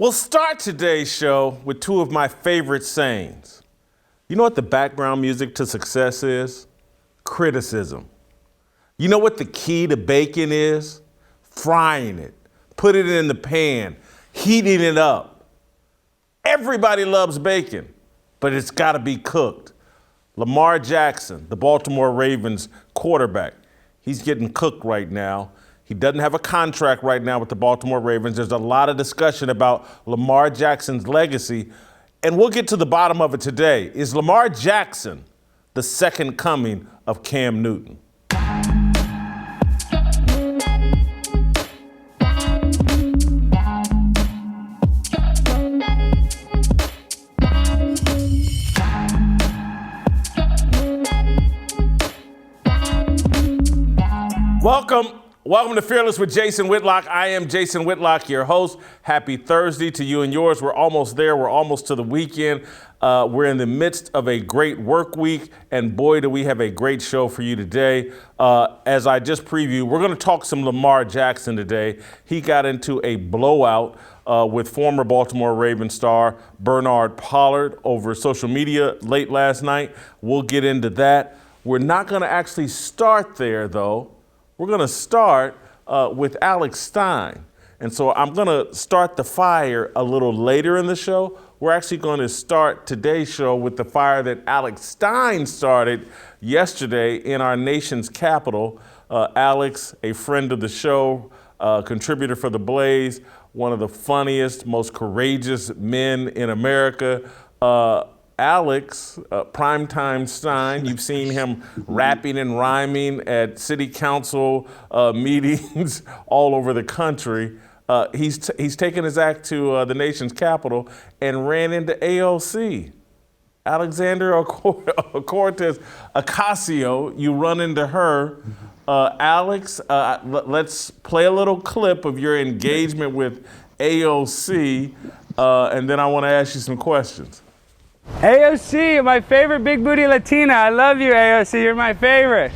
We'll start today's show with two of my favorite sayings. You know what the background music to success is? Criticism. You know what the key to bacon is? Frying it, put it in the pan, heating it up. Everybody loves bacon, but it's gotta be cooked. Lamar Jackson, the Baltimore Ravens quarterback, he's getting cooked right now. He doesn't have a contract right now with the Baltimore Ravens. There's a lot of discussion about Lamar Jackson's legacy, and we'll get to the bottom of it today. Is Lamar Jackson the second coming of Cam Newton? Welcome to Fearless with Jason Whitlock. I am Jason Whitlock, your host. Happy Thursday to you and yours. We're almost there. We're almost to the weekend. We're in the midst of a great work week, and boy, do we have a great show for you today. As I just previewed, we're going to talk some Lamar Jackson today. He got into a blowout with former Baltimore Ravens star Bernard Pollard over social media late last night. We'll get into that. We're not going to actually start there, though. We're going to start with Alex Stein. And so I'm going to start the fire a little later in the show. We're actually going to start today's show with the fire that Alex Stein started yesterday in our nation's capital. Alex, a friend of the show, contributor for The Blaze, one of the funniest, most courageous men in America. Alex, Primetime Stein, you've seen him rapping and rhyming at city council meetings all over the country. He's taken his act to the nation's capital and ran into AOC. Alexander Ocasio, you run into her. Alex, let's play a little clip of your engagement with AOC, and then I want to ask you some questions. AOC, my favorite big booty Latina. I love you, AOC. You're my favorite.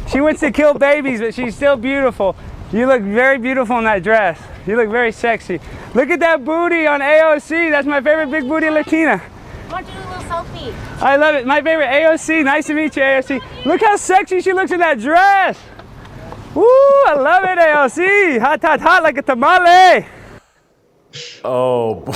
She wants to kill babies, but she's still beautiful. You look very beautiful in that dress. You look very sexy. Look at that booty on AOC. That's my favorite big booty Latina. I want to do a little selfie. I love it. My favorite AOC. Nice to meet you, AOC. Look how sexy she looks in that dress. Woo, I love it, AOC. Hot, hot, hot like a tamale. Oh, boy.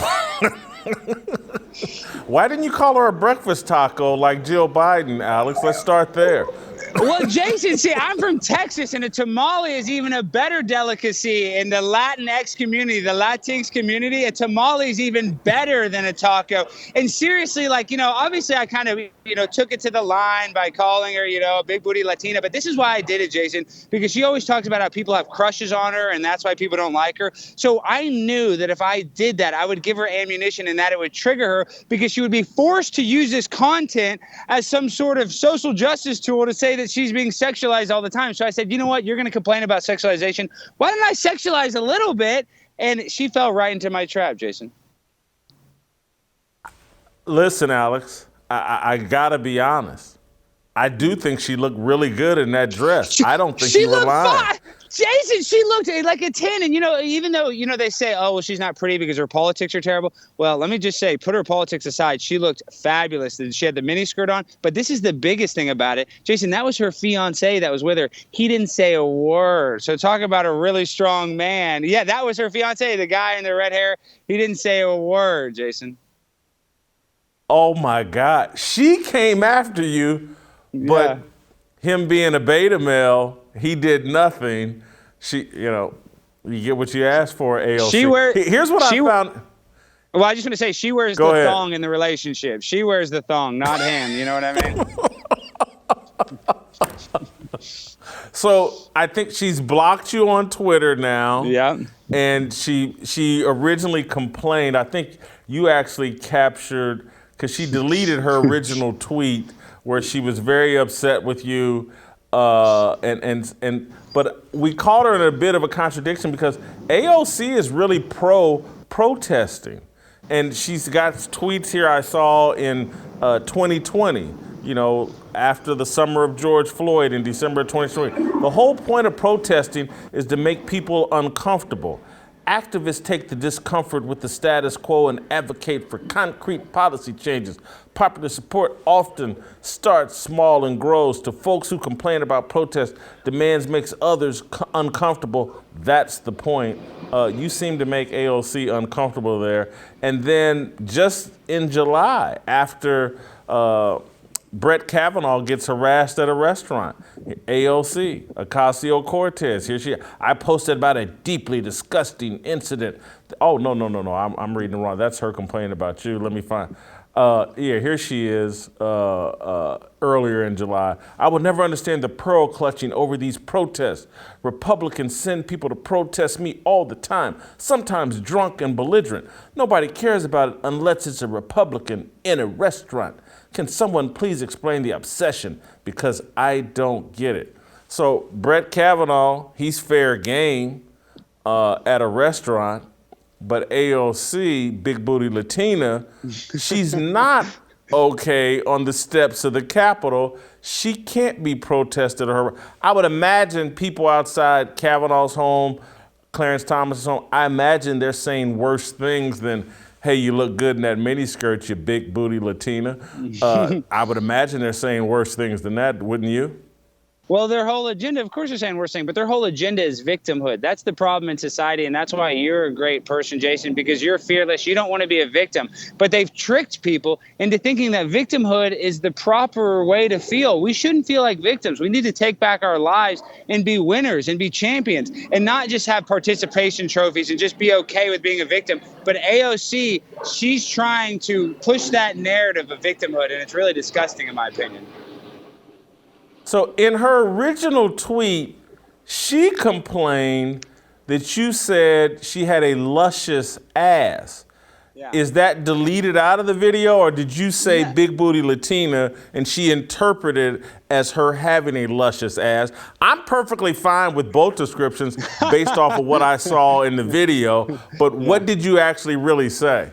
Why didn't you call her a breakfast taco like Jill Biden, Alex? Let's start there. Well, Jason, see, I'm from Texas, and a tamale is even a better delicacy in the Latinx community, the Latinx community. A tamale is even better than a taco. And seriously, obviously I kind of, took it to the line by calling her, a big booty Latina. But this is why I did it, Jason, because she always talks about how people have crushes on her, and that's why people don't like her. So I knew that if I did that, I would give her ammunition and that it would trigger her, because she would be forced to use this content as some sort of social justice tool to say that she's being sexualized all the time. So I said, you know what? You're going to complain about sexualization. Why don't I sexualize a little bit? And she fell right into my trap, Jason. Listen, Alex, I got to be honest. I do think she looked really good in that dress. I don't think you were lying. Fine. Jason, she looked like a 10. And, even though, they say, oh, well, she's not pretty because her politics are terrible. Well, let me just say, put her politics aside. She looked fabulous. She had the miniskirt on. But this is the biggest thing about it. Jason, that was her fiance that was with her. He didn't say a word. So talk about a really strong man. Yeah, that was her fiance, the guy in the red hair. He didn't say a word, Jason. Oh, my God. She came after you, but him being a beta male, he did nothing. You get what you asked for, AOC. Here's what I found. Well, I just want to say she wears the thong in the relationship. She wears the thong, not him. You know what I mean? So I think she's blocked you on Twitter now. Yeah. And she originally complained. I think you actually captured, because she deleted her original tweet where she was very upset with you. But we caught her in a bit of a contradiction, because AOC is really protesting. And she's got tweets here I saw in 2020, after the summer of George Floyd in December of 2020. The whole point of protesting is to make people uncomfortable. Activists take the discomfort with the status quo and advocate for concrete policy changes. Popular support often starts small and grows. To folks who complain about protest demands makes others uncomfortable. That's the point. You seem to make AOC uncomfortable there. And then just in July, after Brett Kavanaugh gets harassed at a restaurant, AOC, Ocasio-Cortez, here she is. I posted about a deeply disgusting incident. Oh, no, I'm reading it wrong. That's her complaining about you. Let me find. Here she is earlier in July. I will never understand the pearl clutching over these protests. Republicans send people to protest me all the time, sometimes drunk and belligerent. Nobody cares about it unless it's a Republican in a restaurant. Can someone please explain the obsession? Because I don't get it. So Brett Kavanaugh, he's fair game at a restaurant. But AOC, Big Booty Latina, she's not okay on the steps of the Capitol. She can't be protested. I would imagine people outside Kavanaugh's home, Clarence Thomas's home, I imagine they're saying worse things than, hey, you look good in that miniskirt, you big booty Latina. I would imagine they're saying worse things than that, wouldn't you? Well, their whole agenda, of course they're saying worse thing, but their whole agenda is victimhood. That's the problem in society, and that's why you're a great person, Jason, because you're fearless. You don't want to be a victim. But they've tricked people into thinking that victimhood is the proper way to feel. We shouldn't feel like victims. We need to take back our lives and be winners and be champions and not just have participation trophies and just be okay with being a victim. But AOC, she's trying to push that narrative of victimhood, and it's really disgusting in my opinion. So in her original tweet, she complained that you said she had a luscious ass. Yeah. Is that deleted out of the video, or did you say Big Booty Latina and she interpreted as her having a luscious ass? I'm perfectly fine with both descriptions based off of what I saw in the video, but what did you actually really say?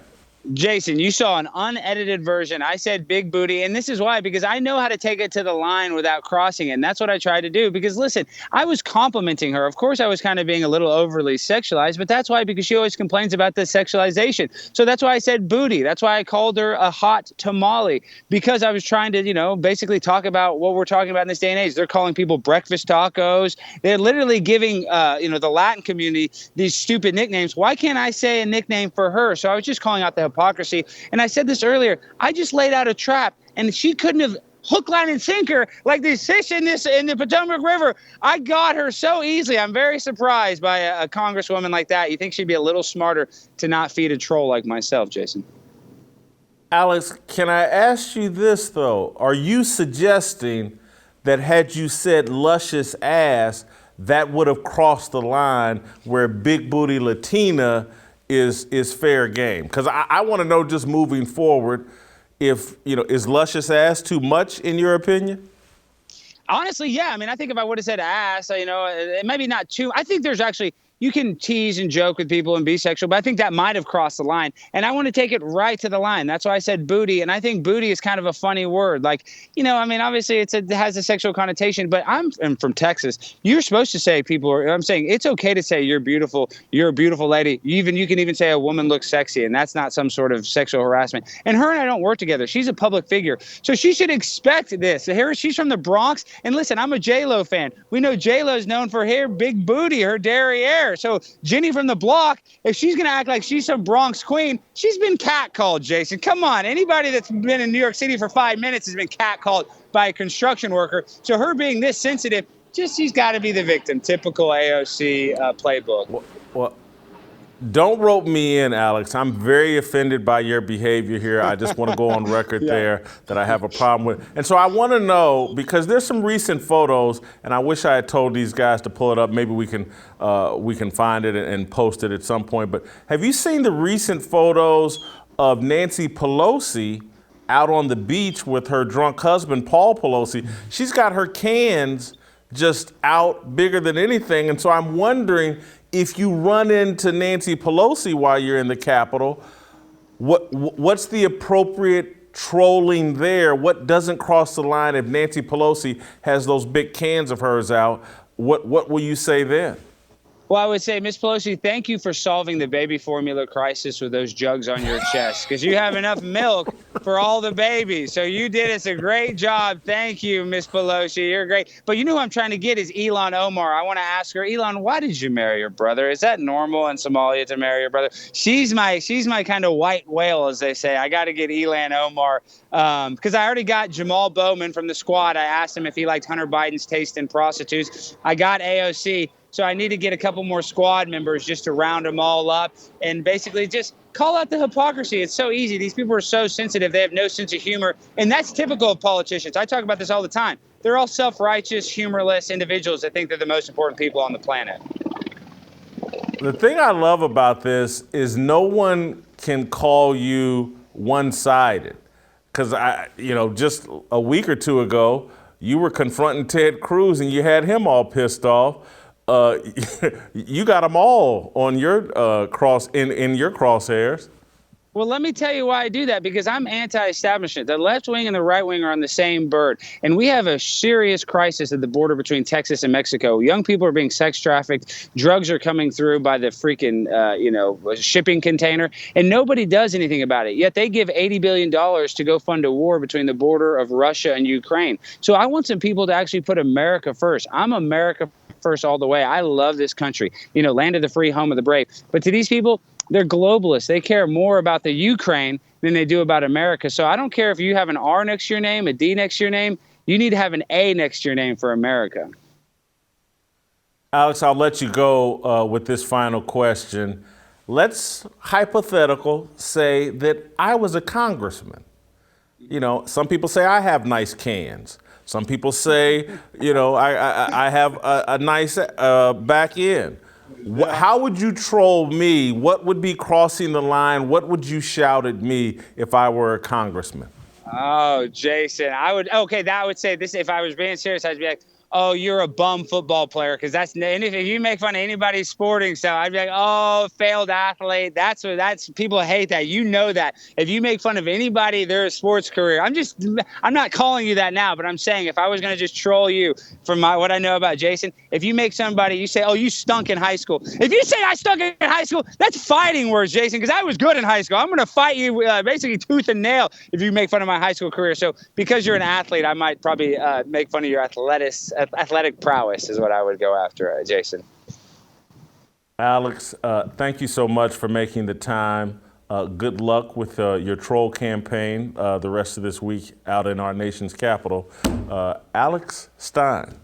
Jason, you saw an unedited version. I said big booty, and this is why, because I know how to take it to the line without crossing it, and that's what I tried to do. Because, listen, I was complimenting her. Of course, I was kind of being a little overly sexualized, but that's why, because she always complains about the sexualization. So that's why I said booty. That's why I called her a hot tamale, because I was trying to, basically talk about what we're talking about in this day and age. They're calling people breakfast tacos. They're literally giving, the Latin community these stupid nicknames. Why can't I say a nickname for her? So I was just calling out the hypocrisy. And I said this earlier, I just laid out a trap, and she couldn't have hook, line, and sinker like these fish in the Potomac River. I got her so easily. I'm very surprised by a congresswoman like that. You think she'd be a little smarter to not feed a troll like myself, Jason? Alex, can I ask you this, though? Are you suggesting that had you said luscious ass, that would have crossed the line where Big Booty Latina is fair game? Because I want to know, just moving forward, if, is luscious ass too much in your opinion? Honestly, yeah. I mean, I think if I would have said ass, it maybe not too. I think there's actually, you can tease and joke with people and be sexual, but I think that might have crossed the line. And I want to take it right to the line. That's why I said booty. And I think booty is kind of a funny word. Like, obviously it has a sexual connotation, but I'm from Texas. You're supposed to say I'm saying it's okay to say you're beautiful. You're a beautiful lady. You can even say a woman looks sexy, and that's not some sort of sexual harassment. And her and I don't work together. She's a public figure. So she should expect this. She's from the Bronx. And listen, I'm a J-Lo fan. We know J-Lo's known for her big booty, her derriere. So Jenny from the block, if she's going to act like she's some Bronx queen, she's been catcalled, Jason. Come on. Anybody that's been in New York City for 5 minutes has been catcalled by a construction worker. So her being this sensitive, she's got to be the victim. Typical AOC playbook. Well, don't rope me in, Alex. I'm very offended by your behavior here. I just want to go on record there that I have a problem with. And so I want to know, because there's some recent photos, and I wish I had told these guys to pull it up. Maybe we can find it and post it at some point. But have you seen the recent photos of Nancy Pelosi out on the beach with her drunk husband, Paul Pelosi? She's got her cans just out bigger than anything. And so I'm wondering, if you run into Nancy Pelosi while you're in the Capitol, what's the appropriate trolling there? What doesn't cross the line if Nancy Pelosi has those big cans of hers out? What will you say then? Well, I would say, Ms. Pelosi, thank you for solving the baby formula crisis with those jugs on your chest, because you have enough milk for all the babies. So you did us a great job. Thank you, Ms. Pelosi. You're great. But you know who I'm trying to get is Ilhan Omar. I want to ask her, Elon, why did you marry your brother? Is that normal in Somalia to marry your brother? She's my kind of white whale, as they say. I got to get Ilhan Omar because I already got Jamal Bowman from the squad. I asked him if he liked Hunter Biden's taste in prostitutes. I got AOC. So I need to get a couple more squad members just to round them all up and basically just call out the hypocrisy. It's so easy. These people are so sensitive. They have no sense of humor. And that's typical of politicians. I talk about this all the time. They're all self-righteous, humorless individuals that think they're the most important people on the planet. The thing I love about this is no one can call you one-sided. Because just a week or two ago, you were confronting Ted Cruz and you had him all pissed off. You got them all on your in your crosshairs. Well, let me tell you why I do that, because I'm anti-establishment. The left wing and the right wing are on the same bird. And we have a serious crisis at the border between Texas and Mexico. Young people are being sex trafficked. Drugs are coming through by the freaking, shipping container. And nobody does anything about it. Yet they give $80 billion to go fund a war between the border of Russia and Ukraine. So I want some people to actually put America first. I'm America first all the way. I love this country. Land of the free, home of the brave. But to these people, they're globalists. They care more about the Ukraine than they do about America. So I don't care if you have an R next to your name, a D next to your name. You need to have an A next to your name for America. Alex, I'll let you go with this final question. Let's hypothetical say that I was a congressman. Some people say I have nice cans. Some people say, I have a nice back end. How would you troll me? What would be crossing the line? What would you shout at me if I were a congressman? Oh, Jason, I would say this. If I was being serious, I'd be like, oh, you're a bum football player, because and if you make fun of anybody's sporting style, I'd be like, oh, failed athlete. That's people hate that. That if you make fun of anybody, their sports career. I'm not calling you that now, but I'm saying if I was going to just troll you from what I know about Jason, if you make somebody, you say, oh, you stunk in high school. If you say I stunk in high school, that's fighting words, Jason, because I was good in high school. I'm going to fight you basically tooth and nail if you make fun of my high school career. So because you're an athlete, I might probably make fun of your athletic prowess is what I would go after, Jason. Alex, thank you so much for making the time. Good luck with your troll campaign the rest of this week out in our nation's capital. Alex Stein,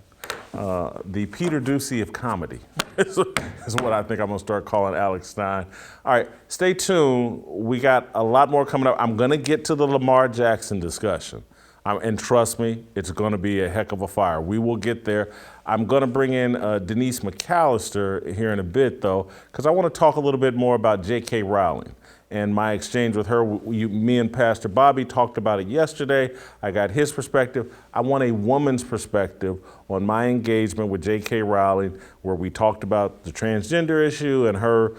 the Peter Ducey of comedy, is what I think I'm going to start calling Alex Stein. All right, stay tuned. We got a lot more coming up. I'm going to get to the Lamar Jackson discussion. And trust me, it's going to be a heck of a fire. We will get there. I'm going to bring in Denise McAllister here in a bit, though, because I want to talk a little bit more about J.K. Rowling and my exchange with her. Me and Pastor Bobby talked about it yesterday. I got his perspective. I want a woman's perspective on my engagement with J.K. Rowling, where we talked about the transgender issue and her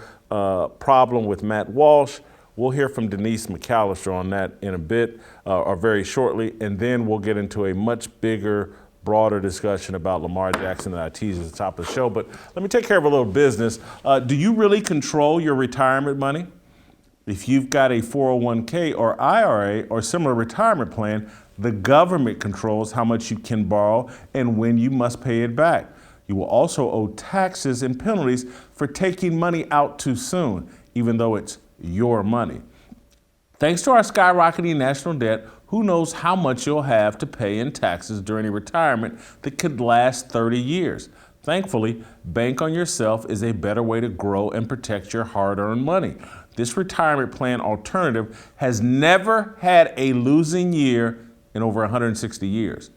problem with Matt Walsh. We'll hear from Denise McAllister on that in a bit or very shortly, and then we'll get into a much bigger, broader discussion about Lamar Jackson that I teased at the top of the show. But let me take care of a little business. Do you really control your retirement money? If you've got a 401k or IRA or similar retirement plan, the government controls how much you can borrow and when you must pay it back. You will also owe taxes and penalties for taking money out too soon, even though it's your money. Thanks to our skyrocketing national debt, who knows how much you'll have to pay in taxes during a retirement that could last 30 years. Thankfully, Bank on Yourself is a better way to grow and protect your hard-earned money. This retirement plan alternative has never had a losing year in over 160 years.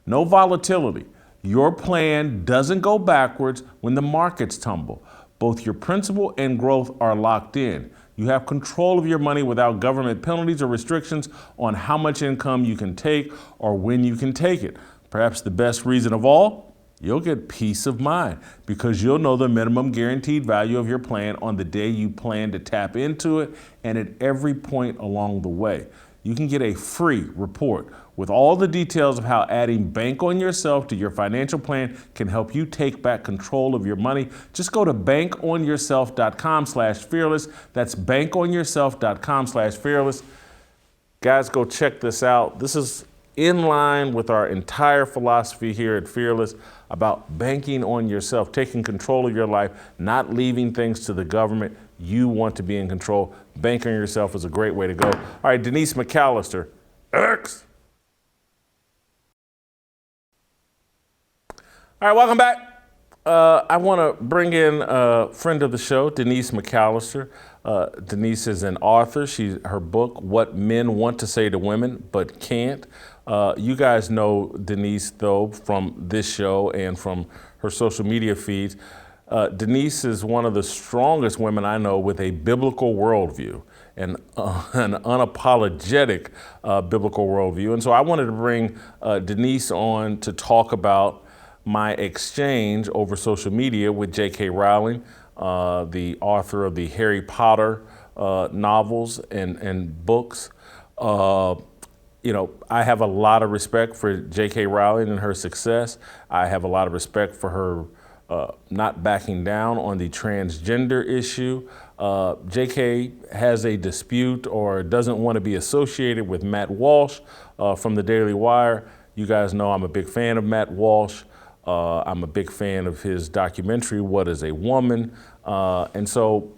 No volatility. Your plan doesn't go backwards when the markets tumble. Both your principal and growth are locked in. You have control of your money without government penalties or restrictions on how much income you can take or when you can take it. Perhaps the best reason of all, you'll get peace of mind because you'll know the minimum guaranteed value of your plan on the day you plan to tap into it and at every point along the way. you can get a free report with all the details of how adding Bank on Yourself to your financial plan can help you take back control of your money. Just go to bankonyourself.com/fearless. That's bankonyourself.com/fearless. Guys, go check this out. This is in line with our entire philosophy here at Fearless about banking on yourself, taking control of your life, not leaving things to the government. You want to be in control. Bank on yourself is a great way to go. All right, Denise McAllister. X. All right, welcome back. I want to bring in a friend of the show, Denise McAllister. Denise is an author. Her book, What Men Want to Say to Women But Can't. You guys know Denise, though, from this show and from her social media feeds. Denise is one of the strongest women I know with a biblical worldview and an unapologetic biblical worldview. And so I wanted to bring Denise on to talk about my exchange over social media with J.K. Rowling, the author of the Harry Potter novels and books. I have a lot of respect for J.K. Rowling and her success. I have a lot of respect for her not backing down on the transgender issue. J.K. has a dispute or doesn't want to be associated with Matt Walsh from the Daily Wire. You guys know I'm a big fan of Matt Walsh. I'm a big fan of his documentary, What is a Woman? And so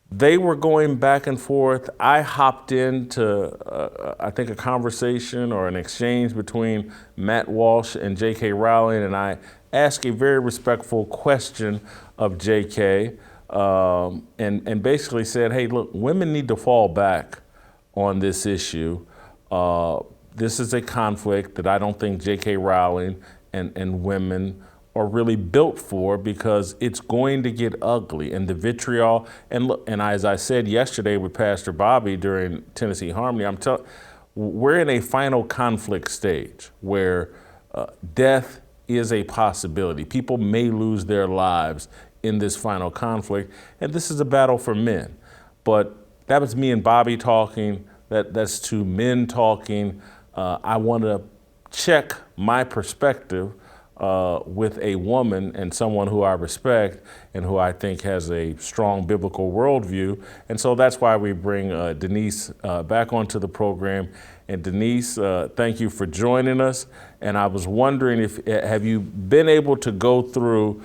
they were going back and forth. I hopped into, I think, a conversation or an exchange between Matt Walsh and J.K. Rowling, and I asked a very respectful question of J.K. And basically said, hey, look, women need to fall back on this issue. This is a conflict that I don't think J.K. Rowling and women are really built for, because it's going to get ugly, and the vitriol. And look, and as I said yesterday with Pastor Bobby during Tennessee Harmony, we're in a final conflict stage where death is a possibility. People may lose their lives in this final conflict, and this is a battle for men. But that was me and Bobby talking. That's two men talking. I want to check my perspective with a woman and someone who I respect and who I think has a strong biblical worldview. And so that's why we bring Denise back onto the program. And Denise, thank you for joining us. And I was wondering, have you been able to go through,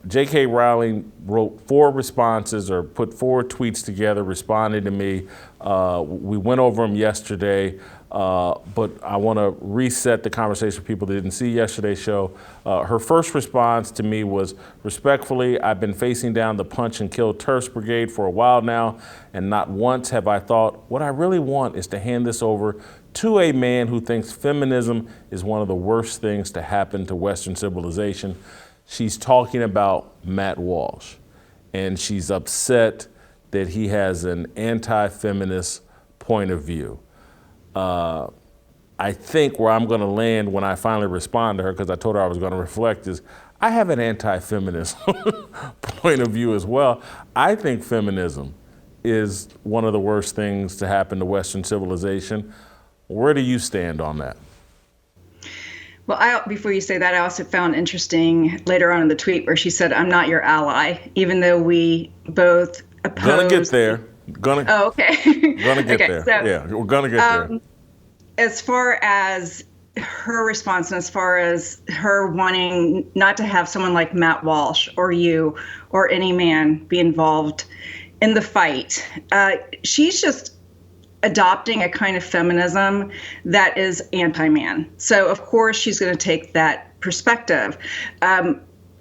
J.K. Rowling wrote 4 responses or put 4 tweets together, responded to me. We went over them yesterday. But I want to reset the conversation for people that didn't see yesterday's show. Her first response to me was, respectfully, I've been facing down the punch and kill terrorist brigade for a while now, and not once have I thought, what I really want is to hand this over to a man who thinks feminism is one of the worst things to happen to Western civilization. She's talking about Matt Walsh, and she's upset that he has an anti-feminist point of view. I think where I'm going to land when I finally respond to her, because I told her I was going to reflect, is I have an anti-feminist point of view as well. I think feminism is one of the worst things to happen to Western civilization. Where do you stand on that? Well, before you say that, I also found interesting later on in the tweet where she said, I'm not your ally, even though we both oppose. Gonna get there. Oh, okay. Gonna get there. So, yeah, we're gonna get there. As far as her response, and as far as her wanting not to have someone like Matt Walsh or you or any man be involved in the fight, she's just adopting a kind of feminism that is anti-man. So of course she's going to take that perspective.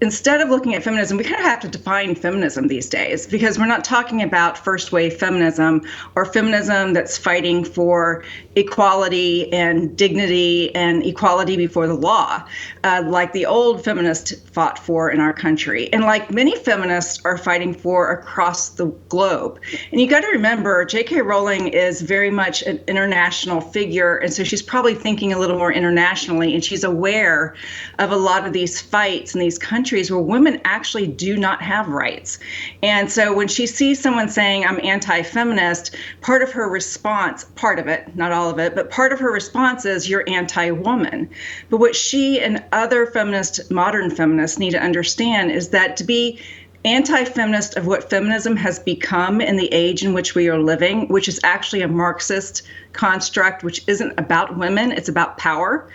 Instead of looking at feminism, we kind of have to define feminism these days, because we're not talking about first wave feminism or feminism that's fighting for equality and dignity and equality before the law, like the old feminists fought for in our country, and like many feminists are fighting for across the globe. And you got to remember, J.K. Rowling is very much an international figure, and so she's probably thinking a little more internationally, and she's aware of a lot of these fights in these countries countries where women actually do not have rights. And so when she sees someone saying, I'm anti-feminist, part of her response, part of it, not all of it, but part of her response is, you're anti-woman. But what she and other feminists, modern feminists, need to understand is that to be anti-feminist of what feminism has become in the age in which we are living, which is actually a Marxist construct, which isn't about women, it's about power,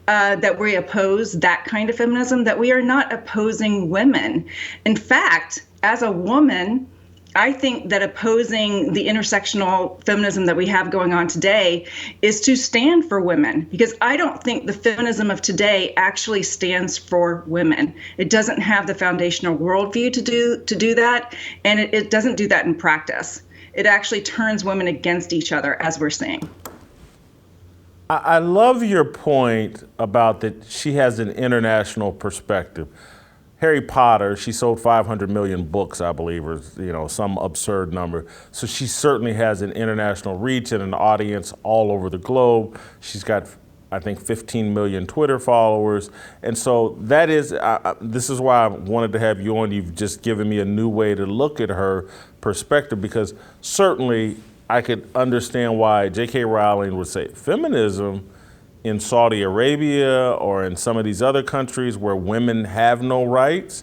that we oppose that kind of feminism, that we are not opposing women. In fact, as a woman, I think that opposing the intersectional feminism that we have going on today is to stand for women, because I don't think the feminism of today actually stands for women. It doesn't have the foundational worldview to do that, and it doesn't do that in practice. It actually turns women against each other, as we're seeing. I love your point about that she has an international perspective. Harry Potter, she sold 500 million books, I believe, or some absurd number. So she certainly has an international reach and an audience all over the globe. She's got, I think, 15 million Twitter followers. And so that is, this is why I wanted to have you on. You've just given me a new way to look at her perspective, because certainly I could understand why J.K. Rowling would say feminism in Saudi Arabia or in some of these other countries where women have no rights,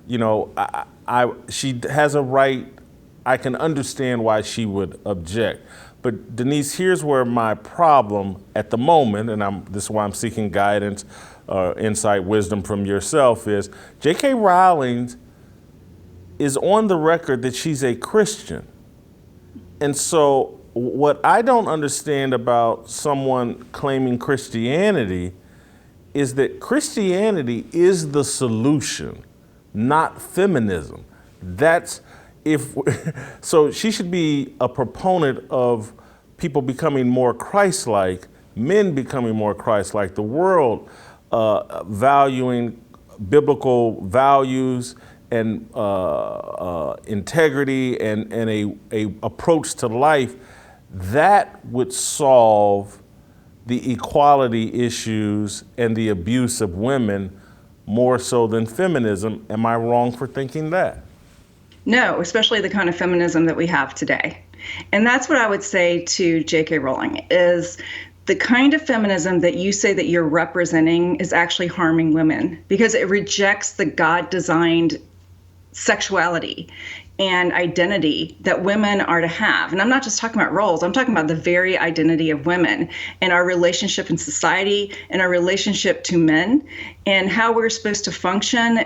she has a right. I can understand why she would object. But Denise, here's where my problem at the moment, and this is why I'm seeking guidance, insight, wisdom from yourself, is J.K. Rowling is on the record that she's a Christian. And so what I don't understand about someone claiming Christianity is that Christianity is the solution, not feminism. So she should be a proponent of people becoming more Christ-like, men becoming more Christ-like, the world valuing biblical values and integrity and a approach to life. That would solve the equality issues and the abuse of women more so than feminism. Am I wrong for thinking that? No, especially the kind of feminism that we have today. And that's what I would say to J.K. Rowling, is the kind of feminism that you say that you're representing is actually harming women, because it rejects the God-designed sexuality and identity that women are to have. And I'm not just talking about roles, I'm talking about the very identity of women and our relationship in society and our relationship to men and how we're supposed to function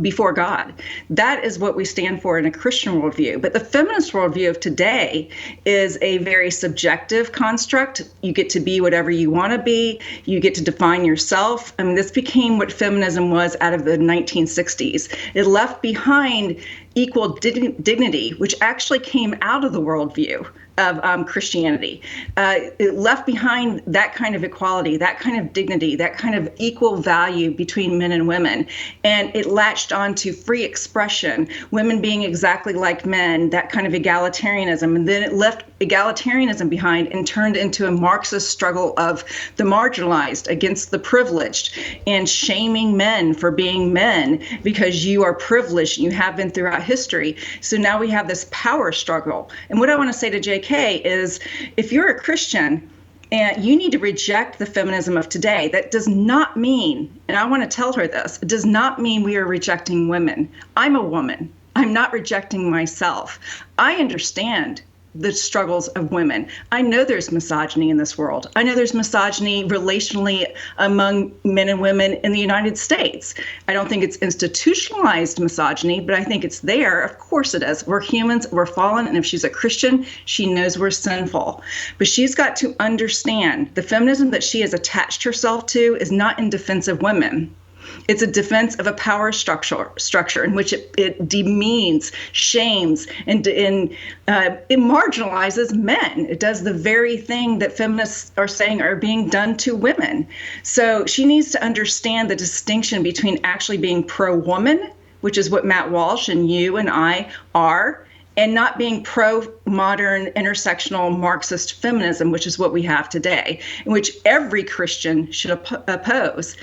before God. That is what we stand for in a Christian worldview. But the feminist worldview of today is a very subjective construct. You get to be whatever you want to be. You get to define yourself. I mean, this became what feminism was out of the 1960s. It left behind equal dignity, which actually came out of the worldview of Christianity. It left behind that kind of equality, that kind of dignity, that kind of equal value between men and women. And it latched on to free expression, women being exactly like men, that kind of egalitarianism. And then it left egalitarianism behind and turned into a Marxist struggle of the marginalized against the privileged and shaming men for being men because you are privileged and you have been throughout history. So now we have this power struggle. And what I want to say to JK is, if you're a Christian, and you need to reject the feminism of today. That does not mean, and I want to tell her this, it does not mean we are rejecting women. I'm a woman. I'm not rejecting myself. I understand the struggles of women. I know there's misogyny in this world. I know there's misogyny relationally among men and women in the United States. I don't think it's institutionalized misogyny, but I think it's there. Of course it is. We're humans, we're fallen, and if she's a Christian, she knows we're sinful. But she's got to understand the feminism that she has attached herself to is not in defense of women. It's a defense of a power structure in which it demeans, shames, and it marginalizes men. It does the very thing that feminists are saying are being done to women. So she needs to understand the distinction between actually being pro-woman, which is what Matt Walsh and you and I are, and not being pro-modern intersectional Marxist feminism, which is what we have today, in which every Christian should oppose.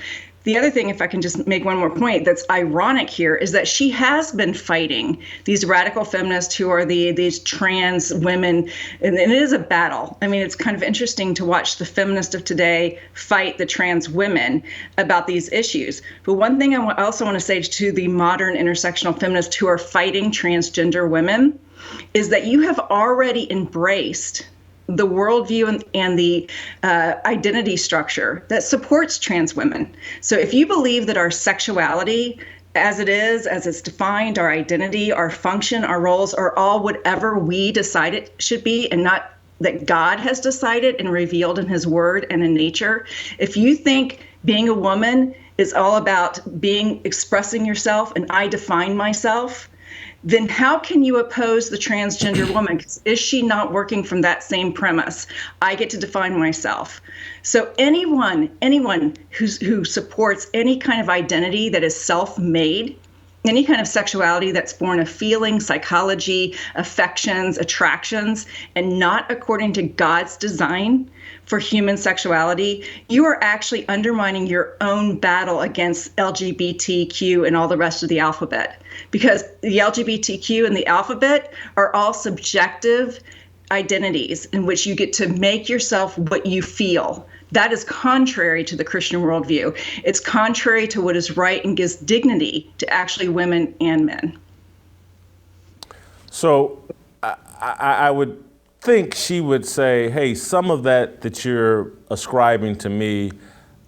the other thing, if I can just make one more point that's ironic here, is that she has been fighting these radical feminists who are these trans women, and it is a battle. I mean, it's kind of interesting to watch the feminists of today fight the trans women about these issues. But one thing I also want to say to the modern intersectional feminists who are fighting transgender women is that you have already embraced the worldview and the identity structure that supports trans women. So if you believe that our sexuality, as it's defined, our identity, our function, our roles are all whatever we decide it should be, and not that God has decided and revealed in his word and in nature, if you think being a woman is all about expressing yourself and I define myself, then how can you oppose the transgender woman? Is she not working from that same premise? I get to define myself. So anyone who supports any kind of identity that is self-made, any kind of sexuality that's born of feeling, psychology, affections, attractions, and not according to God's design for human sexuality, you are actually undermining your own battle against LGBTQ and all the rest of the alphabet. Because the LGBTQ and the alphabet are all subjective identities in which you get to make yourself what you feel. That is contrary to the Christian worldview. It's contrary to what is right and gives dignity to actually women and men. So I would think she would say, hey, some of that you're ascribing to me,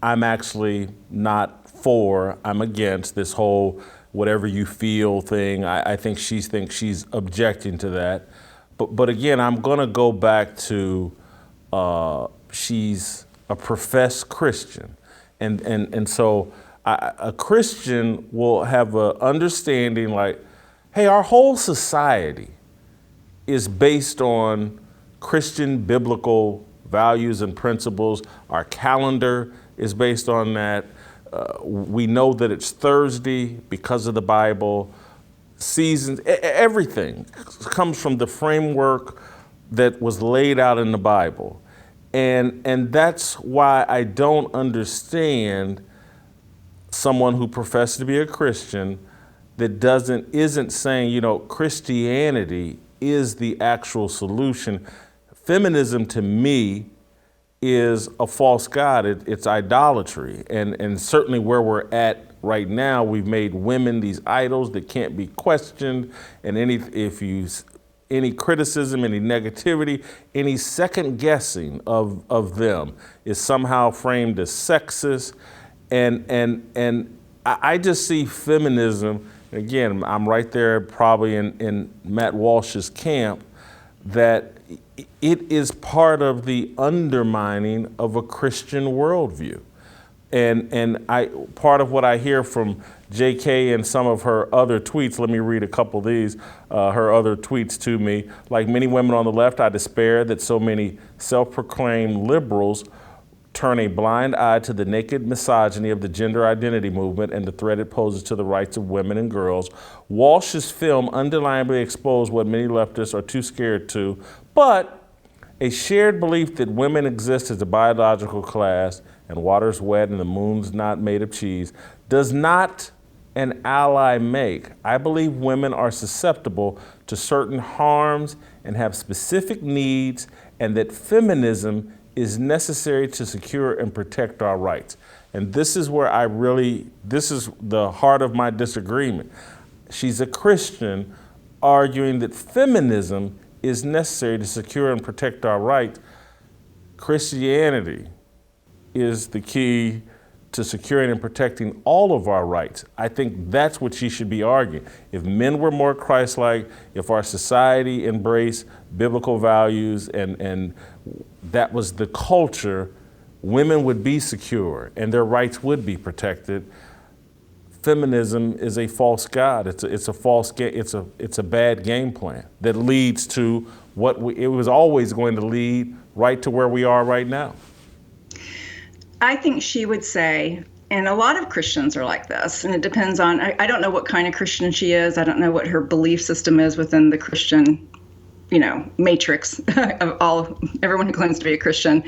I'm actually not for, I'm against this whole whatever you feel thing. I think she's objecting to that. But again, I'm gonna go back to she's a professed Christian. And so a Christian will have an understanding like, hey, our whole society is based on Christian biblical values and principles. Our calendar is based on that. We know that it's Thursday because of the Bible. Seasons, everything comes from the framework that was laid out in the Bible. And that's why I don't understand someone who professes to be a Christian that isn't saying, Christianity is the actual solution. Feminism to me is a false god. It's idolatry. And certainly where we're at right now, we've made women these idols that can't be questioned. And any criticism, any negativity, any second guessing of them is somehow framed as sexist. And I just see feminism, again, I'm right there probably in Matt Walsh's camp, that it is part of the undermining of a Christian worldview. And part of what I hear from JK and some of her other tweets, let me read a couple of these, her other tweets to me. Like many women on the left, I despair that so many self-proclaimed liberals turn a blind eye to the naked misogyny of the gender identity movement and the threat it poses to the rights of women and girls. Walsh's film undeniably exposed what many leftists are too scared to, but a shared belief that women exist as a biological class and water's wet and the moon's not made of cheese does not an ally make. I believe women are susceptible to certain harms and have specific needs, and that feminism is necessary to secure and protect our rights. And this is where this is the heart of my disagreement. She's a Christian arguing that feminism is necessary to secure and protect our rights. Christianity is the key to securing and protecting all of our rights. I think that's what she should be arguing. If men were more Christ-like, if our society embraced biblical values and that was the culture, women would be secure and their rights would be protected. Feminism is a false god. It's a bad game plan that leads to it was always going to lead right to where we are right now. I think she would say, and a lot of Christians are like this, and it depends on, I don't know what kind of Christian she is. I don't know what her belief system is within the Christian, matrix of everyone who claims to be a Christian.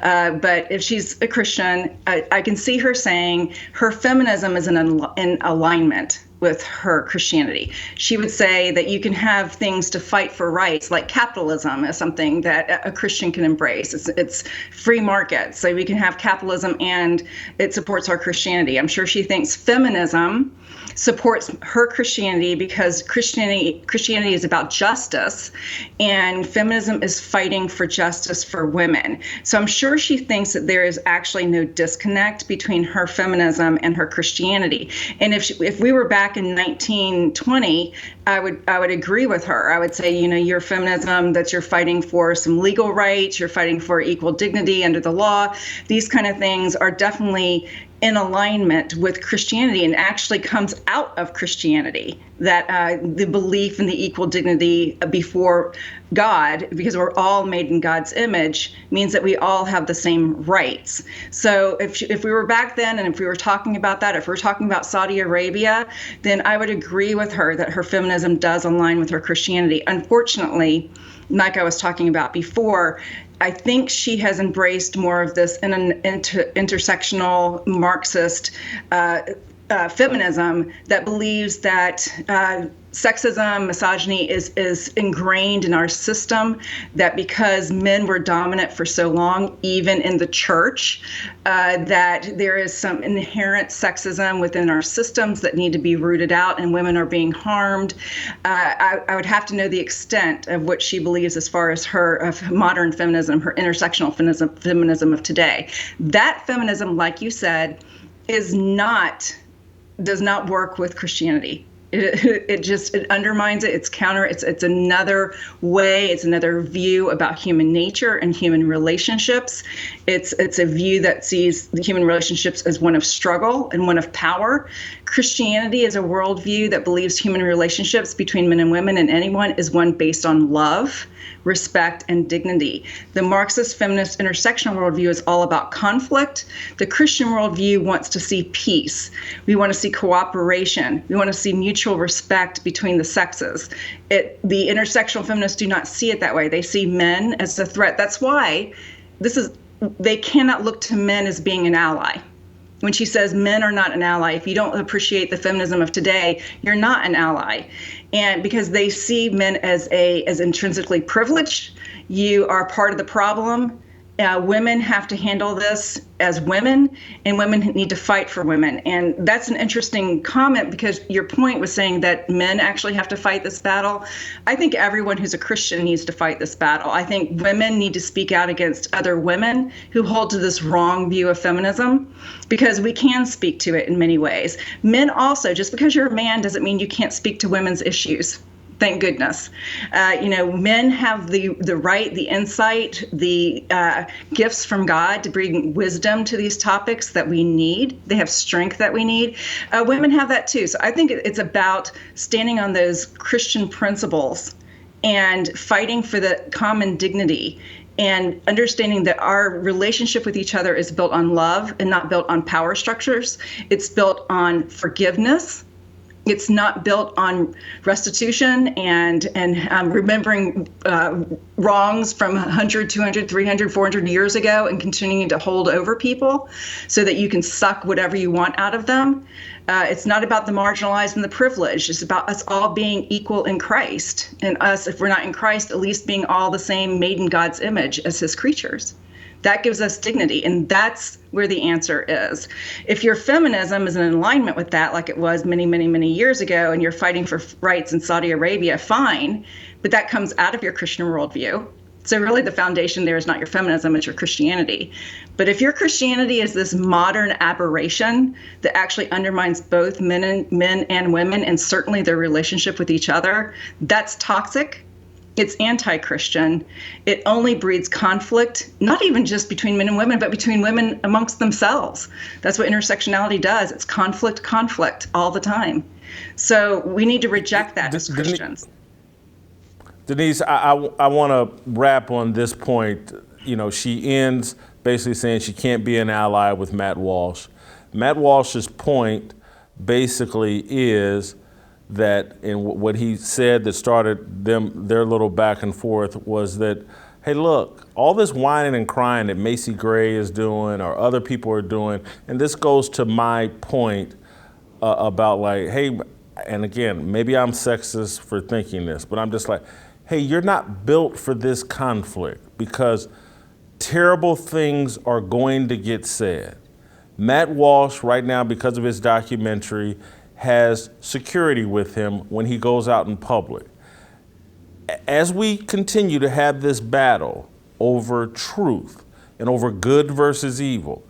But if she's a Christian, I can see her saying her feminism is in alignment with her Christianity. She would say that you can have things to fight for rights, like capitalism is something that a Christian can embrace. It's free market, so we can have capitalism and it supports our Christianity. I'm sure she thinks feminism supports her Christianity because Christianity is about justice, and feminism is fighting for justice for women. So I'm sure she thinks that there is actually no disconnect between her feminism and her Christianity. And if we were back in 1920, I would agree with her. I would say, your feminism, that you're fighting for some legal rights, you're fighting for equal dignity under the law. These kind of things are definitely in alignment with Christianity, and actually comes out of Christianity, that the belief in the equal dignity before God, because we're all made in God's image, means that we all have the same rights. So if we were back then, and if we were talking about that, if we're talking about Saudi Arabia, then I would agree with her that her feminism does align with her Christianity. Unfortunately, like I was talking about before, I think she has embraced more of this intersectional Marxist feminism that believes that sexism, misogyny is ingrained in our system, that because men were dominant for so long, even in the church, that there is some inherent sexism within our systems that need to be rooted out, and women are being harmed. I would have to know the extent of what she believes as far as her modern feminism, her intersectional feminism of today. That feminism, like you said, does not work with Christianity. It undermines it. It's counter. It's another way. It's another view about human nature and human relationships. It's a view that sees the human relationships as one of struggle and one of power. Christianity is a worldview that believes human relationships between men and women and anyone is one based on love, respect, and dignity. The Marxist feminist intersectional worldview is all about conflict. The Christian worldview wants to see peace. We want to see cooperation. We want to see mutual respect between the sexes. The intersectional feminists do not see it that way. They see men as a threat. That's why they cannot look to men as being an ally. When she says men are not an ally, if you don't appreciate the feminism of today, you're not an ally. And because they see men as intrinsically privileged, you are part of the problem. Women have to handle this as women, and women need to fight for women. And that's an interesting comment, because your point was saying that men actually have to fight this battle. I think everyone who's a Christian needs to fight this battle. I think women need to speak out against other women who hold to this wrong view of feminism, because we can speak to it in many ways. Men also, just because you're a man doesn't mean you can't speak to women's issues. Thank goodness. Men have the right, the insight, the gifts from God to bring wisdom to these topics that we need. They have strength that we need. Women have that too. So I think it's about standing on those Christian principles and fighting for the common dignity, and understanding that our relationship with each other is built on love and not built on power structures. It's built on forgiveness. It's not built on restitution and remembering wrongs from 100, 200, 300, 400 years ago and continuing to hold over people so that you can suck whatever you want out of them. It's not about the marginalized and the privileged. It's about us all being equal in Christ, and us, if we're not in Christ, at least being all the same, made in God's image as his creatures. That gives us dignity, and that's where the answer is. If your feminism is in alignment with that, like it was many, many, many years ago, and you're fighting for rights in Saudi Arabia, fine, but that comes out of your Christian worldview. So really the foundation there is not your feminism, it's your Christianity. But if your Christianity is this modern aberration that actually undermines both men and women, and certainly their relationship with each other, that's toxic. It's anti-Christian. It only breeds conflict, not even just between men and women, but between women amongst themselves. That's what intersectionality does. It's conflict all the time. So we need to reject that as Christians. Denise, I want to wrap on this point. She ends basically saying she can't be an ally with Matt Walsh. Matt Walsh's point basically is that, and what he said that started their little back and forth was that, hey, look, all this whining and crying that Macy Gray is doing or other people are doing, and this goes to my point about like, hey, and again, maybe I'm sexist for thinking this, but I'm just like, hey, you're not built for this conflict because terrible things are going to get said. Matt Walsh right now, because of his documentary, has security with him when he goes out in public. As we continue to have this battle over truth and over good versus evil,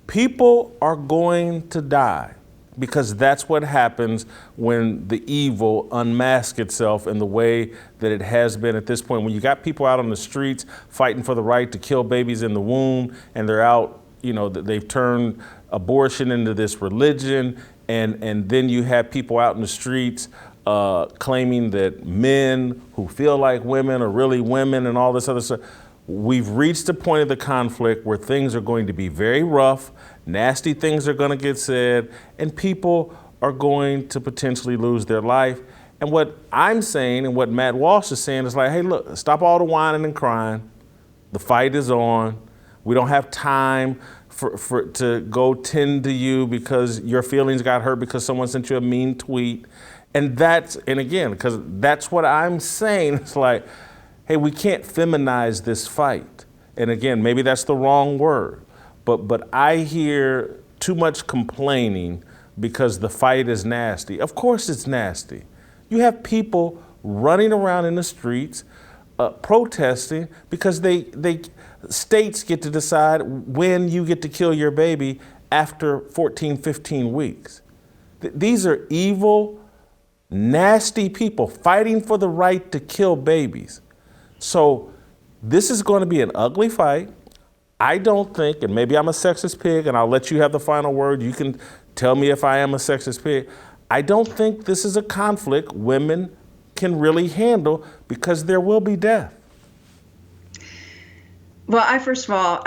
people are going to die because that's what happens when the evil unmasks itself in the way that it has been at this point. When you got people out on the streets fighting for the right to kill babies in the womb, and they're out, they've turned abortion into this religion, and then you have people out in the streets claiming that men who feel like women are really women and all this other stuff. We've reached a point of the conflict where things are going to be very rough, nasty things are going to get said, and people are going to potentially lose their life. And what I'm saying and what Matt Walsh is saying is like, hey, look, stop all the whining and crying. The fight is on. We don't have time to go tend to you because your feelings got hurt because someone sent you a mean tweet. And again, because that's what I'm saying. It's like, hey, we can't feminize this fight. And again, maybe that's the wrong word, but I hear too much complaining because the fight is nasty. Of course it's nasty. You have people running around in the streets protesting because states get to decide when you get to kill your baby after 14, 15 weeks. These are evil, nasty people fighting for the right to kill babies. So this is going to be an ugly fight. I don't think, and maybe I'm a sexist pig, and I'll let you have the final word. You can tell me if I am a sexist pig. I don't think this is a conflict women can really handle because there will be death. Well, first of all,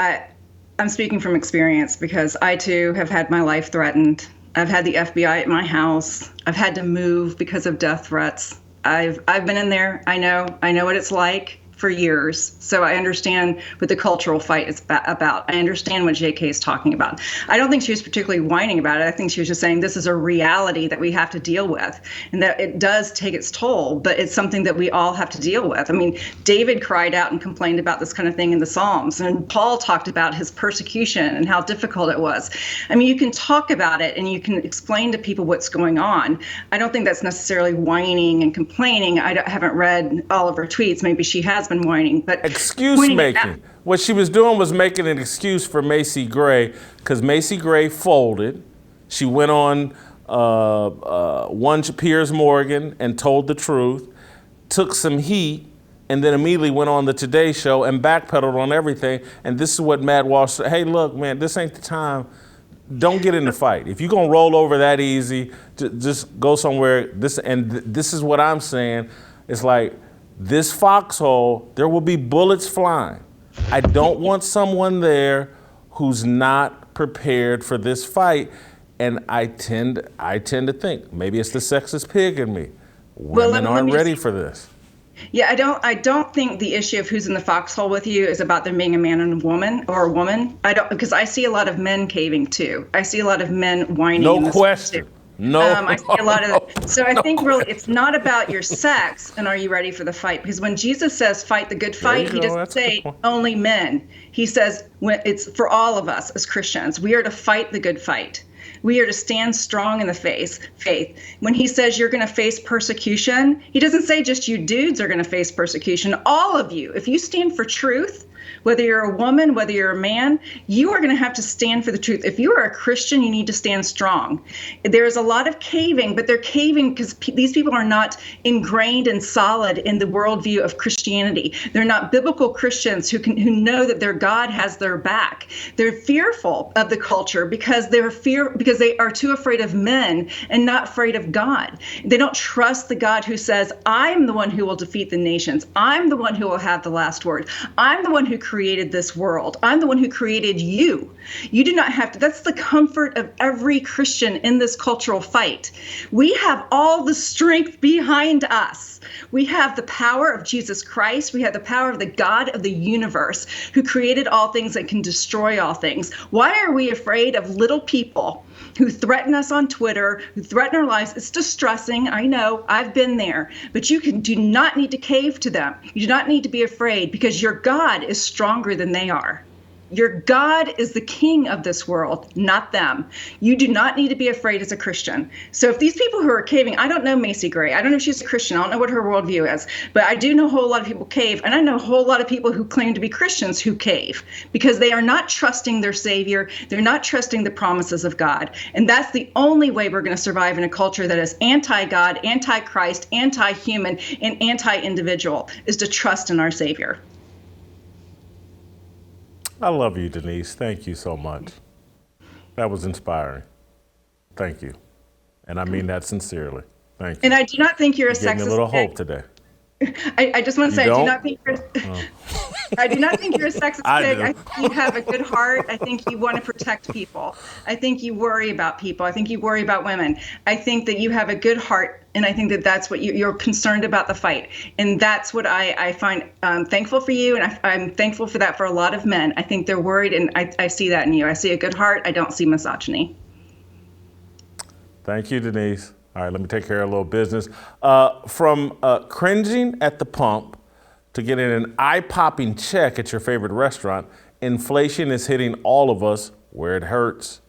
I'm speaking from experience because I too have had my life threatened. I've had the FBI at my house. I've had to move because of death threats. I've been in there. I know what it's like for years. So I understand what the cultural fight is about. I understand what JK is talking about. I don't think she was particularly whining about it. I think she was just saying this is a reality that we have to deal with and that it does take its toll, but it's something that we all have to deal with. I mean, David cried out and complained about this kind of thing in the Psalms, and Paul talked about his persecution and how difficult it was. I mean, you can talk about it and you can explain to people what's going on. I don't think that's necessarily whining and complaining. I haven't read all of her tweets. Maybe she has been whining, but excuse making. What she was doing was making an excuse for Macy Gray because Macy Gray folded. She went on one Piers Morgan and told the truth, took some heat, and then immediately went on the Today Show and backpedaled on everything. And this is what Matt Walsh said. Hey, look, man, this ain't the time. Don't get in the fight. If you're gonna roll over that easy, just go somewhere. This is what I'm saying. It's like, this foxhole, there will be bullets flying. I don't want someone there who's not prepared for this fight. And I tend to think maybe it's the sexist pig in me. Women aren't ready for this. Yeah, I don't think the issue of who's in the foxhole with you is about them being a man and a woman or a woman. Because I see a lot of men caving too. I see a lot of men whining. No question. No. I see a lot of that. So I think really it's not about your sex and are you ready for the fight? Because when Jesus says fight the good fight, he doesn't say only men. He says it's for all of us as Christians. We are to fight the good fight. We are to stand strong in the faith. When he says you're going to face persecution, he doesn't say just you dudes are going to face persecution. All of you. If you stand for truth, whether you're a woman, whether you're a man, you are going to have to stand for the truth. If you are a Christian, you need to stand strong. There's a lot of caving, but they're caving because these people are not ingrained and solid in the worldview of Christianity. They're not biblical Christians who know that their God has their back. They're fearful of the culture because because they are too afraid of men and not afraid of God. They don't trust the God who says, I'm the one who will defeat the nations. I'm the one who will have the last word. I'm the one who created this world. I'm the one who created you. You do not have to. That's the comfort of every Christian in this cultural fight. We have all the strength behind us. We have the power of Jesus Christ. We have the power of the God of the universe who created all things and can destroy all things. Why are we afraid of little people who threaten us on Twitter, who threaten our lives? It's distressing. I know. I've been there. But do not need to cave to them. You do not need to be afraid because your God is stronger than they are. Your God is the king of this world, not them. You do not need to be afraid as a Christian. So if these people who are caving, I don't know Macy Gray. I don't know if she's a Christian. I don't know what her worldview is. But I do know a whole lot of people cave. And I know a whole lot of people who claim to be Christians who cave because they are not trusting their Savior. They're not trusting the promises of God. And that's the only way we're going to survive in a culture that is anti-God, anti-Christ, anti-human, and anti-individual, is to trust in our Savior. I love you, Denise. Thank you so much. That was inspiring. Thank you. And I mean that sincerely. Thank you. And I do not think you're a Getting sexist. a little hope today. I just want to say, I do not think you're. I do not think you're a sexist pig. do. I think you have a good heart. I think you want to protect people. I think you worry about people. I think you worry about women. I think that you have a good heart, and I think that that's what you're concerned about the fight. And that's what I find thankful for you, and I'm thankful for that for a lot of men. I think they're worried, and I see that in you. I see a good heart. I don't see misogyny. Thank you, Denise. All right, let me take care of a little business. From cringing at the pump to getting an eye-popping check at your favorite restaurant, inflation is hitting all of us where it hurts,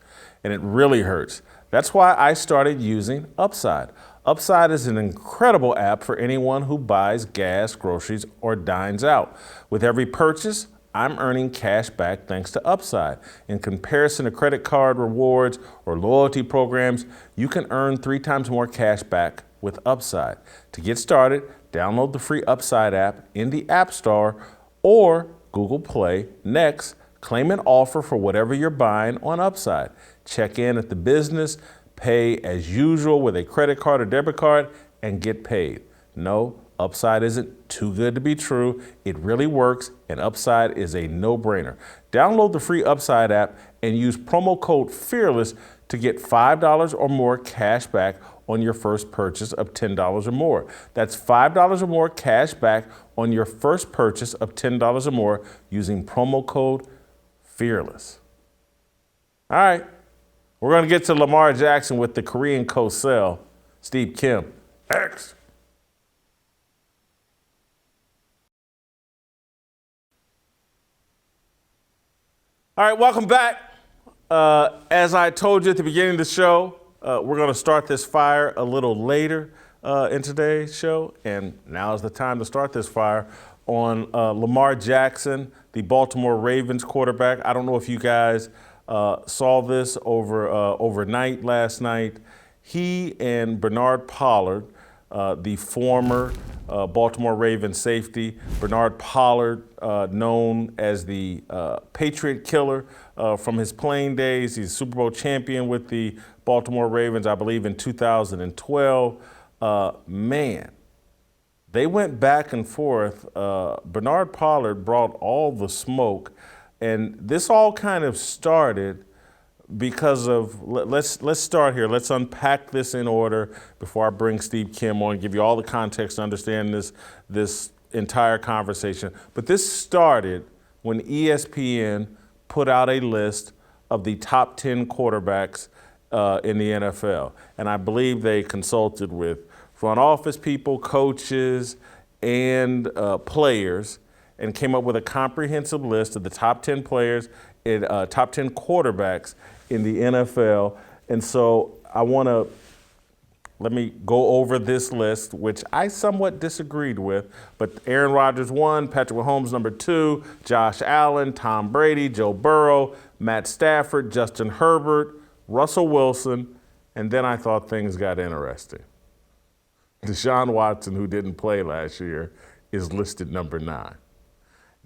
and it really hurts. That's why I started using Upside. Upside is an incredible app for anyone who buys gas, groceries, or dines out. With every purchase, I'm earning cash back thanks to Upside. In comparison to credit card rewards or loyalty programs, you can earn 3 times more cash back with Upside. To get started, download the free Upside app in the App Store or Google Play. Next, claim an offer for whatever you're buying on Upside. Check in at the business, pay as usual with a credit card or debit card, and get paid. No, Upside isn't too good to be true. It really works, and Upside is a no-brainer. Download the free Upside app and use promo code FEARLESS to get $5 or more cash back on your first purchase of $10 or more. That's $5 or more cash back on your first purchase of $10 or more using promo code FEARLESS. All right, we're going to get to Lamar Jackson with the Korean co-cell, Steve Kim. X. All right, welcome back. As I told you at the beginning of the show, we're going to start this fire a little later in today's show, and now is the time to start this fire on Lamar Jackson, the Baltimore Ravens quarterback. I don't know if you guys saw this overnight last night. He and Bernard Pollard, the former Baltimore Ravens safety, Bernard Pollard, known as the Patriot Killer from his playing days. He's Super Bowl champion with the Baltimore Ravens, I believe, in 2012. Man, they went back and forth. Bernard Pollard brought all the smoke, and this all kind of started because of, let's start here. Let's unpack this in order before I bring Steve Kim on, give you all the context to understand this entire conversation. But this started when ESPN put out a list of the top 10 quarterbacks in the NFL. And I believe they consulted with front office people, coaches, and players, and came up with a comprehensive list of the top 10 players and top 10 quarterbacks in the NFL. And so let me go over this list, which I somewhat disagreed with, but Aaron Rodgers 1, Patrick Mahomes number 2, Josh Allen, Tom Brady, Joe Burrow, Matt Stafford, Justin Herbert, Russell Wilson, and then I thought things got interesting. Deshaun Watson, who didn't play last year, is listed number 9.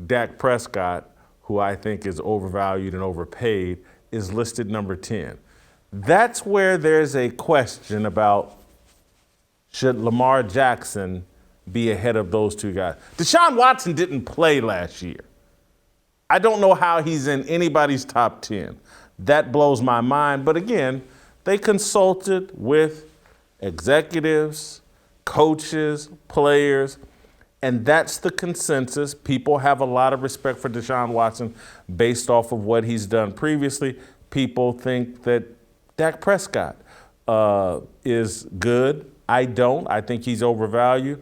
Dak Prescott, who I think is overvalued and overpaid, is listed number 10. That's where there's a question about should Lamar Jackson be ahead of those two guys. Deshaun Watson didn't play last year. I don't know how he's in anybody's top 10. That blows my mind. But again, they consulted with executives, coaches, players, and that's the consensus. People have a lot of respect for Deshaun Watson based off of what he's done previously. People think that Dak Prescott is good. I don't. I think he's overvalued.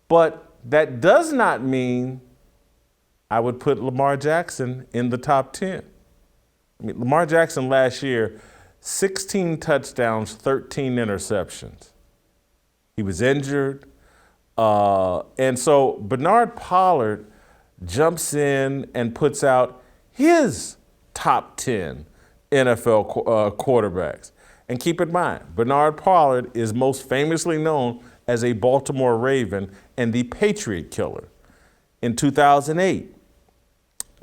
But that does not mean I would put Lamar Jackson in the top 10. I mean, Lamar Jackson last year, 16 touchdowns, 13 interceptions. He was injured. And so Bernard Pollard jumps in and puts out his top 10 NFL quarterbacks. And keep in mind, Bernard Pollard is most famously known as a Baltimore Raven and the Patriot Killer. In 2008,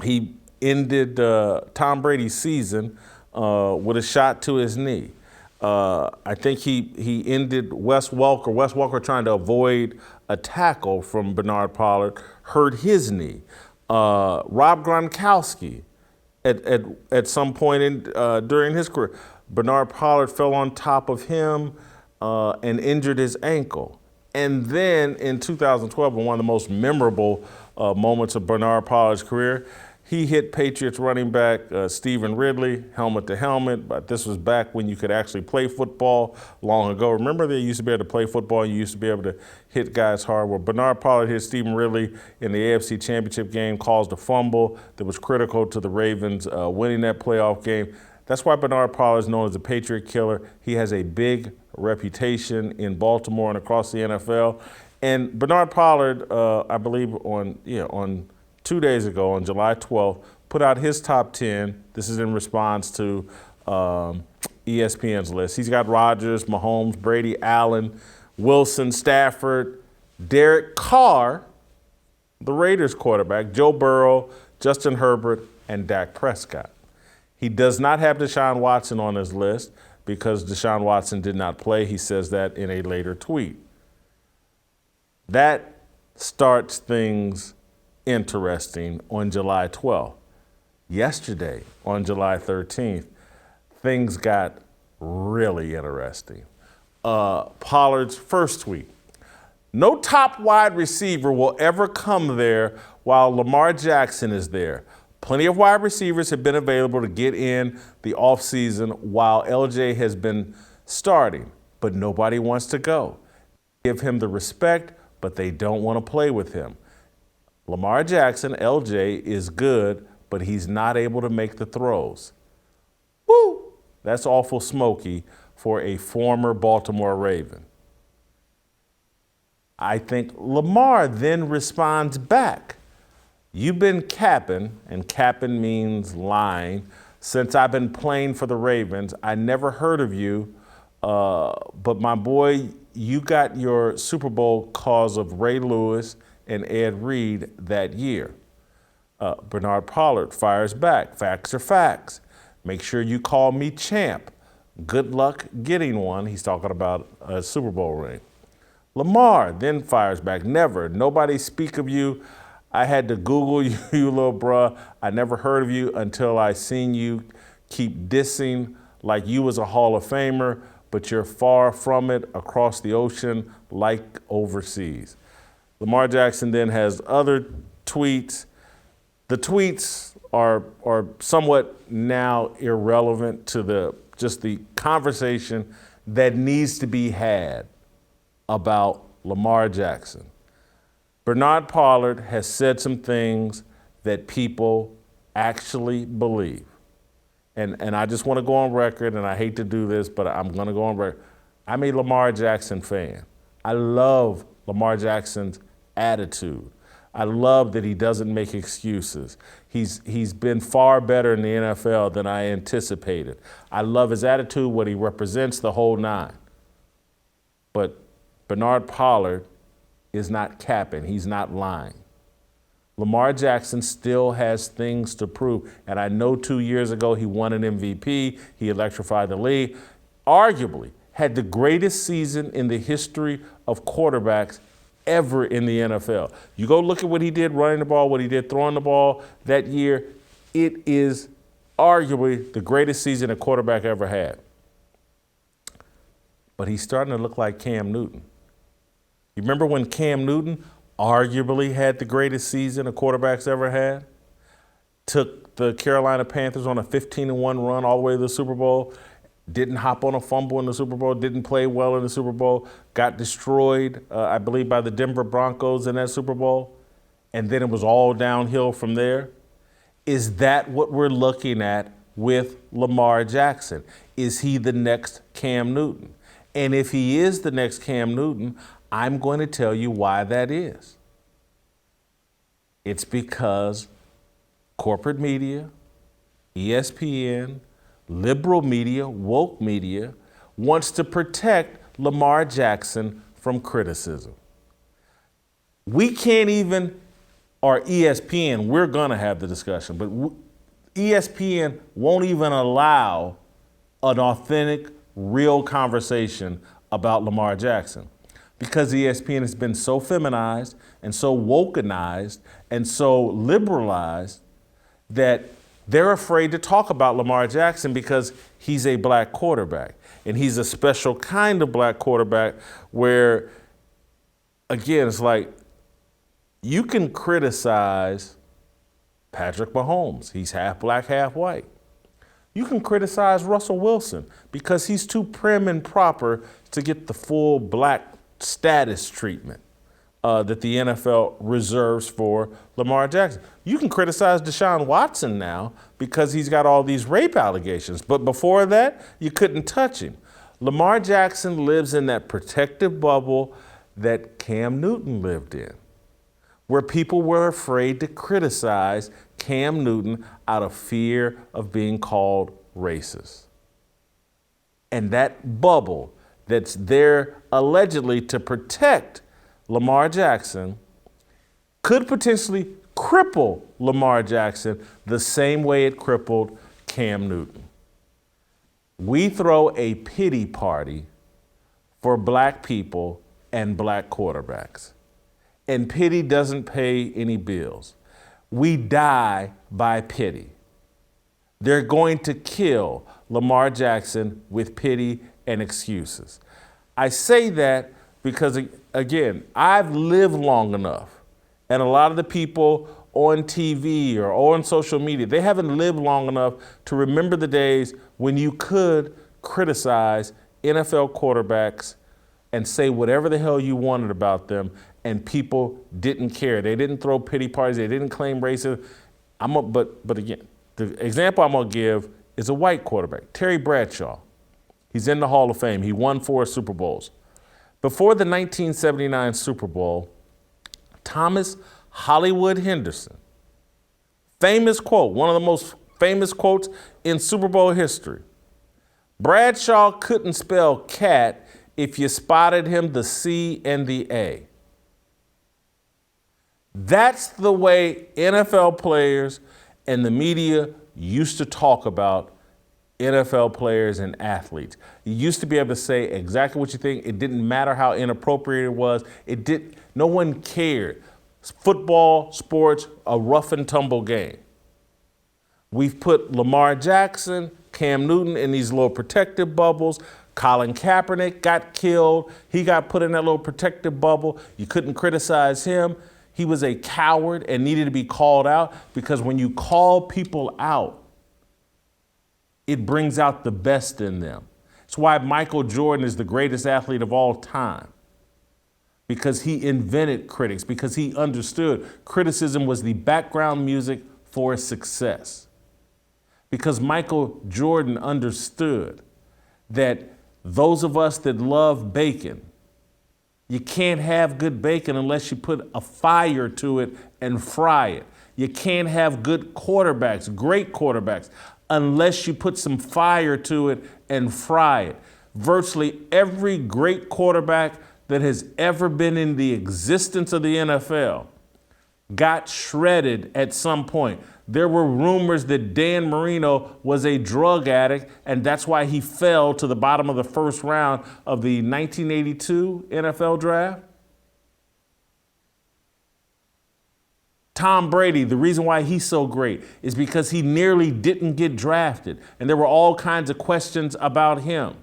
he ended Tom Brady's season with a shot to his knee. I think he ended Wes Welker. Wes Welker trying to avoid a tackle from Bernard Pollard, hurt his knee. Rob Gronkowski, at some point during his career, Bernard Pollard fell on top of him and injured his ankle. And then in 2012, one of the most memorable moments of Bernard Pollard's career, he hit Patriots running back Stephen Ridley, helmet to helmet, but this was back when you could actually play football long ago. Remember they used to be able to play football and you used to be able to hit guys hard? Well, Bernard Pollard hit Stephen Ridley in the AFC Championship game, caused a fumble that was critical to the Ravens winning that playoff game. That's why Bernard Pollard is known as the Patriot Killer. He has a big reputation in Baltimore and across the NFL. And Bernard Pollard, I believe on 2 days ago, on July 12th, put out his top 10. This is in response to ESPN's list. He's got Rodgers, Mahomes, Brady, Allen, Wilson, Stafford, Derek Carr, the Raiders quarterback, Joe Burrow, Justin Herbert, and Dak Prescott. He does not have Deshaun Watson on his list because Deshaun Watson did not play. He says that in a later tweet. That starts things interesting on July 12th. Yesterday, on July 13th, things got really interesting. Pollard's first tweet. No top wide receiver will ever come there while Lamar Jackson is there. Plenty of wide receivers have been available to get in the offseason while LJ has been starting, but nobody wants to go. Give him the respect, but they don't want to play with him. Lamar Jackson, LJ, is good, but he's not able to make the throws. Woo! That's awful smoky for a former Baltimore Raven. I think Lamar then responds back. You've been capping, and capping means lying, since I've been playing for the Ravens. I never heard of you, but my boy, you got your Super Bowl cause of Ray Lewis and Ed Reed that year. Bernard Pollard fires back. Facts are facts. Make sure you call me champ. Good luck getting one. He's talking about a Super Bowl ring. Lamar then fires back. Never. Nobody speak of you. I had to Google you, you little bruh. I never heard of you until I seen you keep dissing like you was a Hall of Famer, but you're far from it across the ocean like overseas. Lamar Jackson then has other tweets. The tweets are somewhat now irrelevant to the conversation that needs to be had about Lamar Jackson. Bernard Pollard has said some things that people actually believe. And I just want to go on record, and I hate to do this, but I'm going to go on record. I'm a Lamar Jackson fan. I love Lamar Jackson's attitude. I love that he doesn't make excuses. He's been far better in the NFL than I anticipated. I love his attitude, what he represents, the whole nine. But Bernard Pollard is not capping. He's not lying. Lamar Jackson still has things to prove. And I know 2 years ago he won an MVP, he electrified the league, arguably had the greatest season in the history of quarterbacks ever in the NFL. You go look at what he did running the ball, what he did throwing the ball that year. It is arguably the greatest season a quarterback ever had. But he's starting to look like Cam Newton. You remember when Cam Newton arguably had the greatest season a quarterback's ever had? Took the Carolina Panthers on a 15-1 run all the way to the Super Bowl, didn't hop on a fumble in the Super Bowl, didn't play well in the Super Bowl, got destroyed, I believe, by the Denver Broncos in that Super Bowl, and then it was all downhill from there. Is that what we're looking at with Lamar Jackson? Is he the next Cam Newton? And if he is the next Cam Newton, I'm going to tell you why that is. It's because corporate media, ESPN, liberal media, woke media, wants to protect Lamar Jackson from criticism. We can't even, or ESPN, we're going to have the discussion, but ESPN won't even allow an authentic, real conversation about Lamar Jackson because ESPN has been so feminized and so wokenized and so liberalized that they're afraid to talk about Lamar Jackson because he's a black quarterback. And he's a special kind of black quarterback where, again, it's like you can criticize Patrick Mahomes. He's half black, half white. You can criticize Russell Wilson because he's too prim and proper to get the full black status treatment that the NFL reserves for Lamar Jackson. You can criticize Deshaun Watson now because he's got all these rape allegations. But before that, you couldn't touch him. Lamar Jackson lives in that protective bubble that Cam Newton lived in, where people were afraid to criticize Cam Newton out of fear of being called racist. And that bubble that's there allegedly to protect Lamar Jackson could potentially cripple Lamar Jackson the same way it crippled Cam Newton. We throw a pity party for black people and black quarterbacks. And pity doesn't pay any bills. We die by pity. They're going to kill Lamar Jackson with pity and excuses. I say that because, again, I've lived long enough, and a lot of the people on TV or on social media, they haven't lived long enough to remember the days when you could criticize NFL quarterbacks and say whatever the hell you wanted about them, and people didn't care. They didn't throw pity parties. They didn't claim racism. But again, the example I'm going to give is a white quarterback, Terry Bradshaw. He's in the Hall of Fame. He won 4 Super Bowls. Before the 1979 Super Bowl, Thomas Hollywood Henderson, famous quote, one of the most famous quotes in Super Bowl history. Bradshaw couldn't spell cat if you spotted him the C and the A. That's the way NFL players and the media used to talk about NFL players and athletes. You used to be able to say exactly what you think. It didn't matter how inappropriate it was. No one cared. Football, sports, a rough and tumble game. We've put Lamar Jackson, Cam Newton in these little protective bubbles. Colin Kaepernick got killed. He got put in that little protective bubble. You couldn't criticize him. He was a coward and needed to be called out because when you call people out, it brings out the best in them. It's why Michael Jordan is the greatest athlete of all time, because he invented critics, because he understood criticism was the background music for success. Because Michael Jordan understood that those of us that love bacon, you can't have good bacon unless you put a fire to it and fry it. You can't have good quarterbacks, great quarterbacks, unless you put some fire to it and fry it. Virtually every great quarterback that has ever been in the existence of the NFL got shredded at some point. There were rumors that Dan Marino was a drug addict, and that's why he fell to the bottom of the first round of the 1982 NFL draft. Tom Brady, the reason why he's so great is because he nearly didn't get drafted, and there were all kinds of questions about him.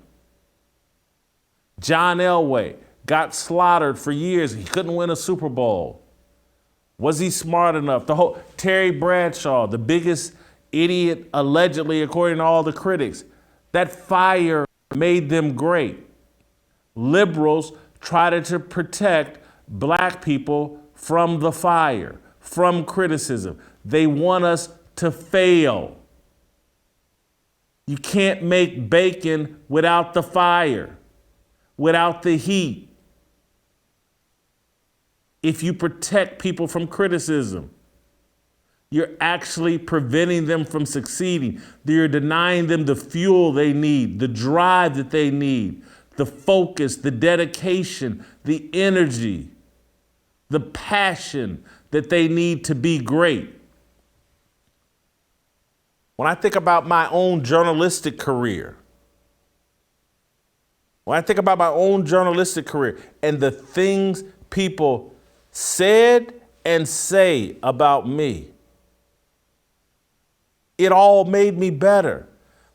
John Elway got slaughtered for years. He couldn't win a Super Bowl. Was he smart enough? Terry Bradshaw, the biggest idiot, allegedly, according to all the critics. That fire made them great. Liberals tried to protect black people from the fire, from criticism. They want us to fail. You can't make bacon without the fire, without the heat. If you protect people from criticism, you're actually preventing them from succeeding. You're denying them the fuel they need, the drive that they need, the focus, the dedication, the energy, the passion that they need to be great. When I think about my own journalistic career, and the things people said and say about me, it all made me better.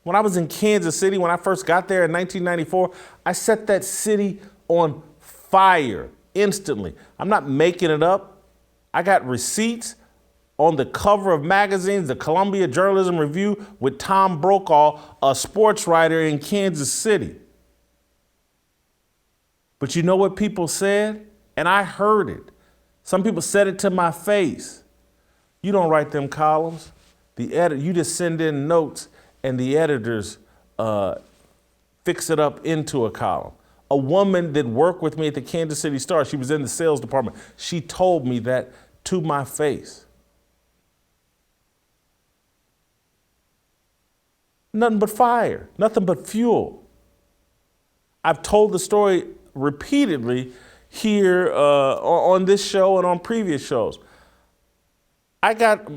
When I was in Kansas City, when I first got there in 1994, I set that city on fire instantly. I'm not making it up. I got receipts on the cover of magazines, the Columbia Journalism Review with Tom Brokaw, a sports writer in Kansas City. But you know what people said? And I heard it. Some people said it to my face. You don't write them columns. You just send in notes and the editors fix it up into a column. A woman that worked with me at the Kansas City Star, she was in the sales department. She told me that to my face. Nothing but fire, nothing but fuel. I've told the story repeatedly here on this show and on previous shows. I got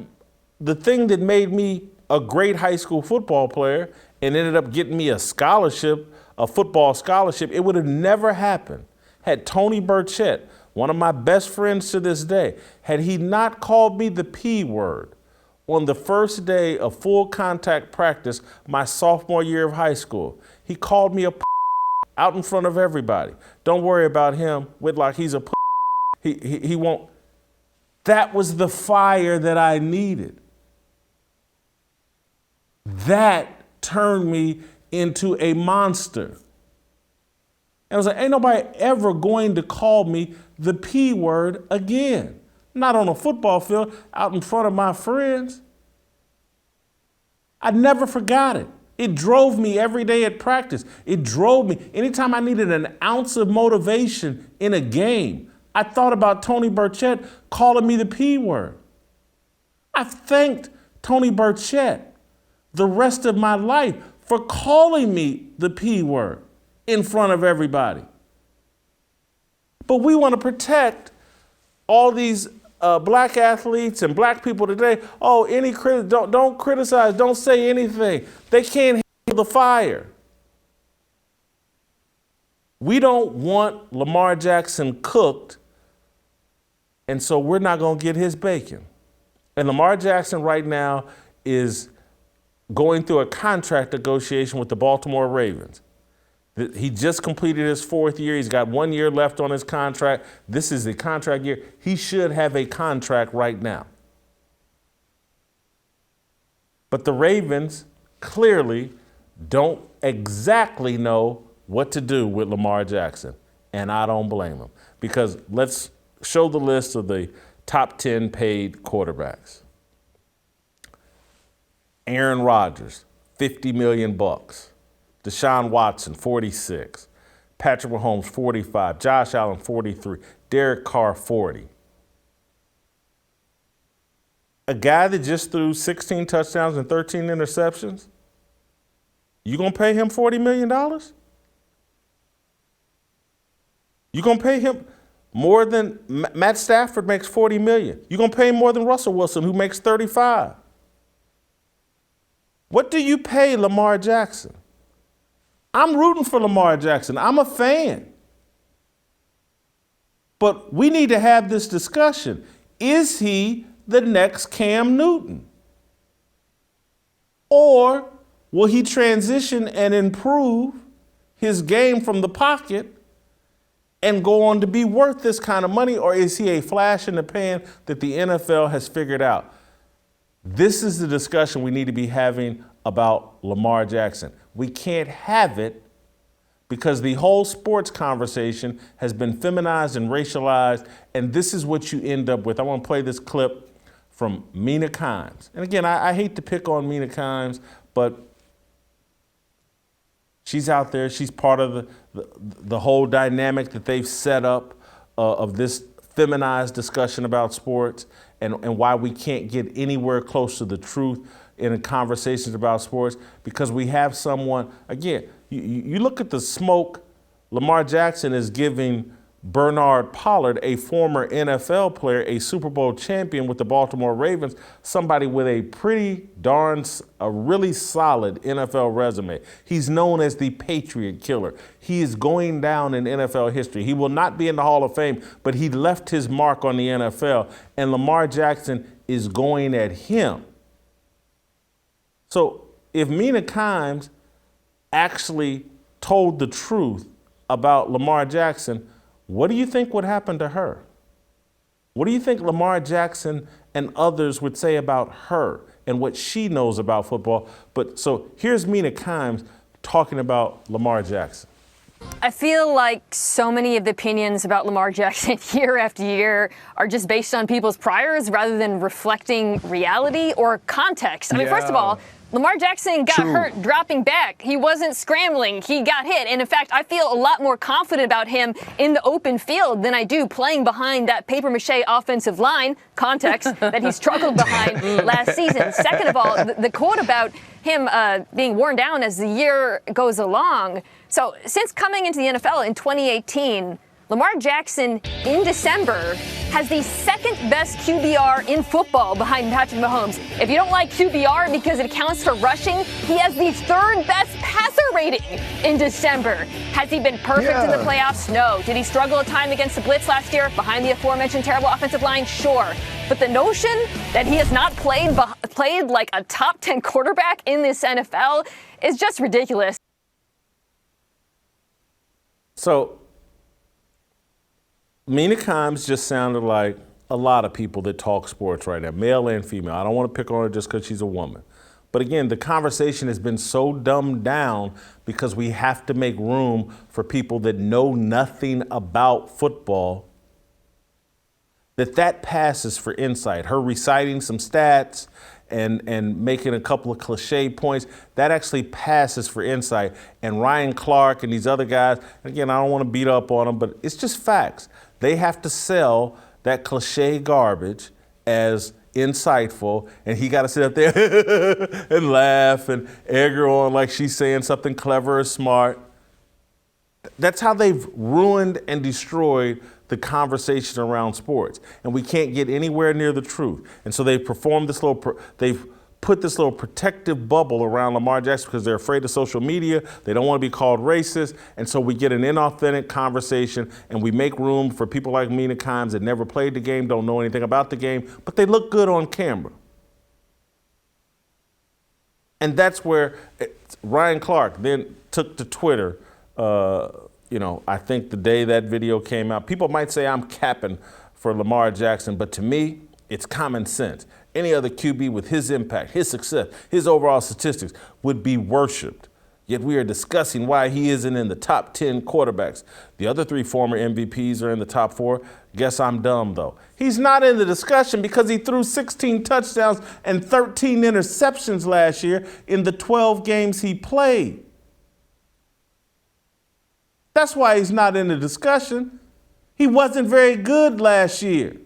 the thing that made me a great high school football player and ended up getting me a scholarship, a football scholarship. It would have never happened had Tony Burchett, one of my best friends to this day, had he not called me the P word on the first day of full contact practice my sophomore year of high school. He called me a out in front of everybody. Don't worry about him, Whitlock, he's a he won't. That was the fire that I needed. That turned me into a monster. And I was like, ain't nobody ever going to call me the P word again. Not on a football field, out in front of my friends. I never forgot it. It drove me every day at practice. It drove me. Anytime I needed an ounce of motivation in a game, I thought about Tony Burchett calling me the P word. I've thanked Tony Burchett the rest of my life for calling me the P word in front of everybody. But we want to protect all these black athletes and black people today. Oh, don't criticize, don't say anything. They can't handle the fire. We don't want Lamar Jackson cooked, and so we're not going to get his bacon. And Lamar Jackson right now is going through a contract negotiation with the Baltimore Ravens. He just completed his 4th year. He's got 1 year left on his contract. This is the contract year. He should have a contract right now. But the Ravens clearly don't exactly know what to do with Lamar Jackson. And I don't blame them. Because let's show the list of the top 10 paid quarterbacks. Aaron Rodgers, $50 million. Deshaun Watson, 46. Patrick Mahomes, 45. Josh Allen, 43. Derek Carr, 40. A guy that just threw 16 touchdowns and 13 interceptions, you gonna pay him $40 million? You gonna pay him? more than Matt Stafford makes 40 million. You're going to pay more than Russell Wilson, who makes 35. What do you pay Lamar Jackson? I'm rooting for Lamar Jackson. I'm a fan. But we need to have this discussion. Is he the next Cam Newton? Or will he transition and improve his game from the pocket and go on to be worth this kind of money? Or is he a flash in the pan that the NFL has figured out? This is the discussion we need to be having about Lamar Jackson. We can't have it because the whole sports conversation has been feminized and racialized, and this is what you end up with. I want to play this clip from Mina Kimes. And again, I hate to pick on Mina Kimes, but she's out there. She's part of the whole dynamic that they've set up of this feminized discussion about sports and why we can't get anywhere close to the truth in conversations about sports, because we have someone, again, you look at the smoke Lamar Jackson is giving Bernard Pollard, a former NFL player, a Super Bowl champion with the Baltimore Ravens, somebody with a really solid NFL resume. He's known as the Patriot Killer. He is going down in NFL history. He will not be in the Hall of Fame, but he left his mark on the NFL, and Lamar Jackson is going at him. So if Mina Kimes actually told the truth about Lamar Jackson, what do you think would happen to her? What do you think Lamar Jackson and others would say about her and what she knows about football? But so here's Mina Kimes talking about Lamar Jackson. I feel like so many of the opinions about Lamar Jackson year after year are just based on people's priors rather than reflecting reality or context. I mean, first of all, Lamar Jackson got hurt dropping back. He wasn't scrambling. He got hit. And in fact, I feel a lot more confident about him in the open field than I do playing behind that papier-mâché offensive line, context, that he struggled behind last season. Second of all, the quote about him being worn down as the year goes along. So since coming into the NFL in 2018, Lamar Jackson in December has the second best QBR in football behind Patrick Mahomes. If you don't like QBR because it accounts for rushing, he has the third best passer rating in December. Has he been perfect in the playoffs? No. Did he struggle a time against the blitz last year behind the aforementioned terrible offensive line? Sure. But the notion that he has not played like a top 10 quarterback in this NFL is just ridiculous. So Mina Kimes just sounded like a lot of people that talk sports right now, male and female. I don't want to pick on her just because she's a woman. But again, the conversation has been so dumbed down because we have to make room for people that know nothing about football, that passes for insight. Her reciting some stats and making a couple of cliche points, that actually passes for insight. And Ryan Clark and these other guys, again, I don't want to beat up on them, but it's just facts. They have to sell that cliche garbage as insightful, and he got to sit up there and laugh and egg her on like she's saying something clever or smart. That's how they've ruined and destroyed the conversation around sports, and we can't get anywhere near the truth. And so they've put this little protective bubble around Lamar Jackson because they're afraid of social media. They don't want to be called racist. And so we get an inauthentic conversation, and we make room for people like Mina Kimes that never played the game, don't know anything about the game, but they look good on camera. And that's where Ryan Clark then took to Twitter, I think the day that video came out. People might say I'm capping for Lamar Jackson, but to me, it's common sense. Any other QB with his impact, his success, his overall statistics would be worshiped. Yet we are discussing why he isn't in the top 10 quarterbacks. The other 3 former MVPs are in the top 4. Guess I'm dumb, though. He's not in the discussion because he threw 16 touchdowns and 13 interceptions last year in the 12 games he played. That's why he's not in the discussion. He wasn't very good last year.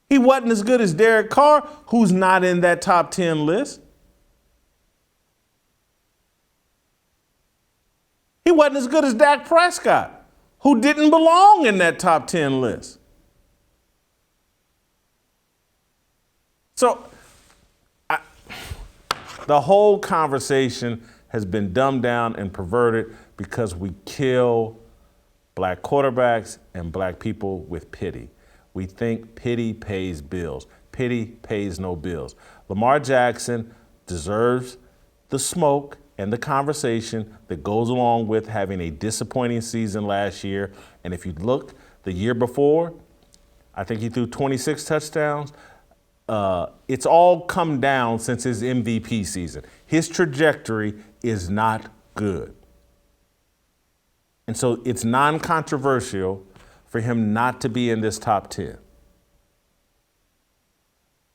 He wasn't as good as Derek Carr, who's not in that top 10 list. He wasn't as good as Dak Prescott, who didn't belong in that top 10 list. So the whole conversation has been dumbed down and perverted because we kill black quarterbacks and black people with pity. We think pity pays bills. Pity pays no bills. Lamar Jackson deserves the smoke and the conversation that goes along with having a disappointing season last year. And if you look the year before, I think he threw 26 touchdowns. It's all come down since his MVP season. His trajectory is not good. And so it's non-controversial for him not to be in this top 10.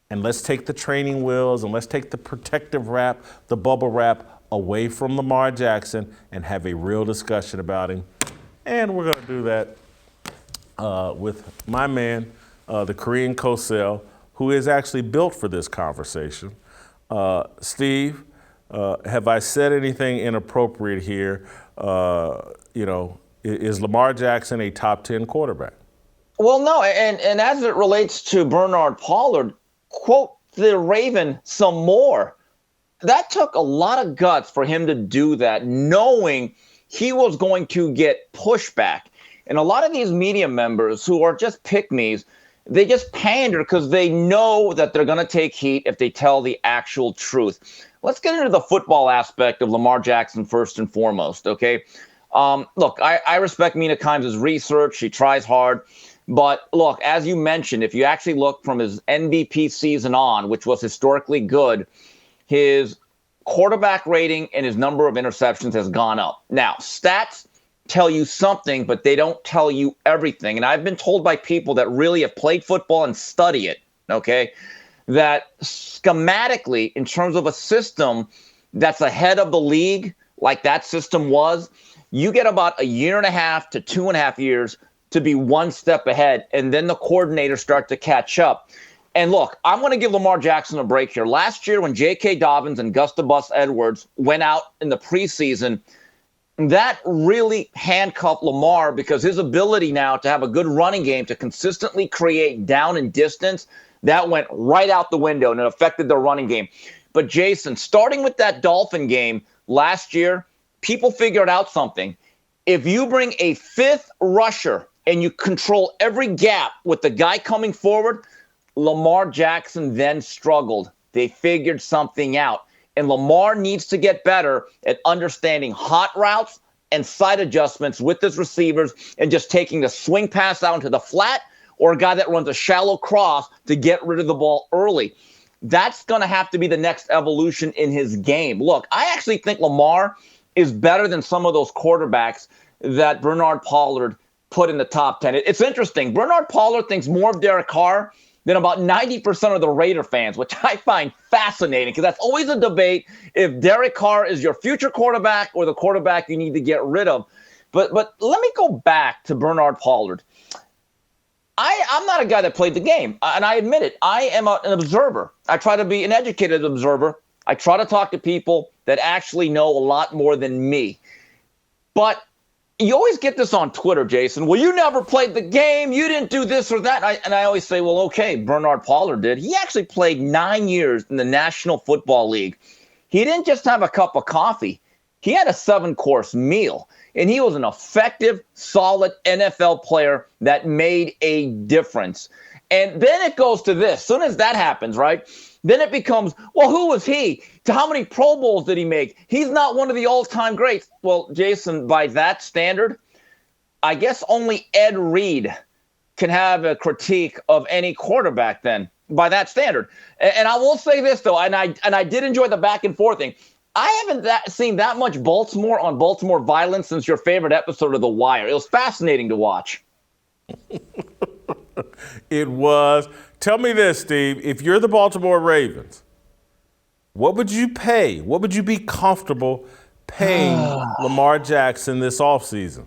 And let's take the training wheels and let's take the protective wrap, the bubble wrap away from Lamar Jackson and have a real discussion about him. And we're going to do that with my man, the Korean Cosell, who is actually built for this conversation. Steve, have I said anything inappropriate here? Is Lamar Jackson a top 10 quarterback? Well, no, and as it relates to Bernard Pollard, quote the Raven some more. That took a lot of guts for him to do that, knowing he was going to get pushback. And a lot of these media members who are just pick-me's, they just pander because they know that they're going to take heat if they tell the actual truth. Let's get into the football aspect of Lamar Jackson first and foremost, okay? Look, I respect Mina Kimes' research. She tries hard. But look, as you mentioned, if you actually look from his MVP season on, which was historically good, his quarterback rating and his number of interceptions has gone up. Now, stats tell you something, but they don't tell you everything. And I've been told by people that really have played football and study it, okay, that schematically, in terms of a system that's ahead of the league, like that system was, you get about 1.5 to 2.5 years to be one step ahead, and then the coordinators start to catch up. And look, I'm going to give Lamar Jackson a break here. Last year when J.K. Dobbins and Gustavus Edwards went out in the preseason, that really handcuffed Lamar because his ability now to have a good running game to consistently create down and distance, that went right out the window and it affected their running game. But Jason, starting with that Dolphin game last year, people figured out something. If you bring a fifth rusher and you control every gap with the guy coming forward, Lamar Jackson then struggled. They figured something out. And Lamar needs to get better at understanding hot routes and side adjustments with his receivers and just taking the swing pass out into the flat or a guy that runs a shallow cross to get rid of the ball early. That's going to have to be the next evolution in his game. Look, I actually think Lamar is better than some of those quarterbacks that Bernard Pollard put in the top 10. It's interesting. Bernard Pollard thinks more of Derek Carr than about 90% of the Raider fans, which I find fascinating because that's always a debate if Derek Carr is your future quarterback or the quarterback you need to get rid of. But let me go back to Bernard Pollard. I'm not a guy that played the game, and I admit it. I am an observer. I try to be an educated observer. I try to talk to people that actually know a lot more than me. But you always get this on Twitter, Jason. Well, you never played the game. You didn't do this or that. And I always say, well, okay, Bernard Pollard did. He actually played 9 years in the National Football League. He didn't just have a cup of coffee. He had a 7-course meal. And he was an effective, solid NFL player that made a difference. And then it goes to this. As soon as that happens, right, then it becomes, well, who was he? To how many Pro Bowls did he make? He's not one of the all-time greats. Well, Jason, by that standard, I guess only Ed Reed can have a critique of any quarterback then, by that standard. And I will say this, though, and I did enjoy the back and forth thing. I haven't seen that much Baltimore on Baltimore violence since your favorite episode of The Wire. It was fascinating to watch. It was. Tell me this, Steve. If you're the Baltimore Ravens, what would you pay? What would you be comfortable paying Lamar Jackson this offseason?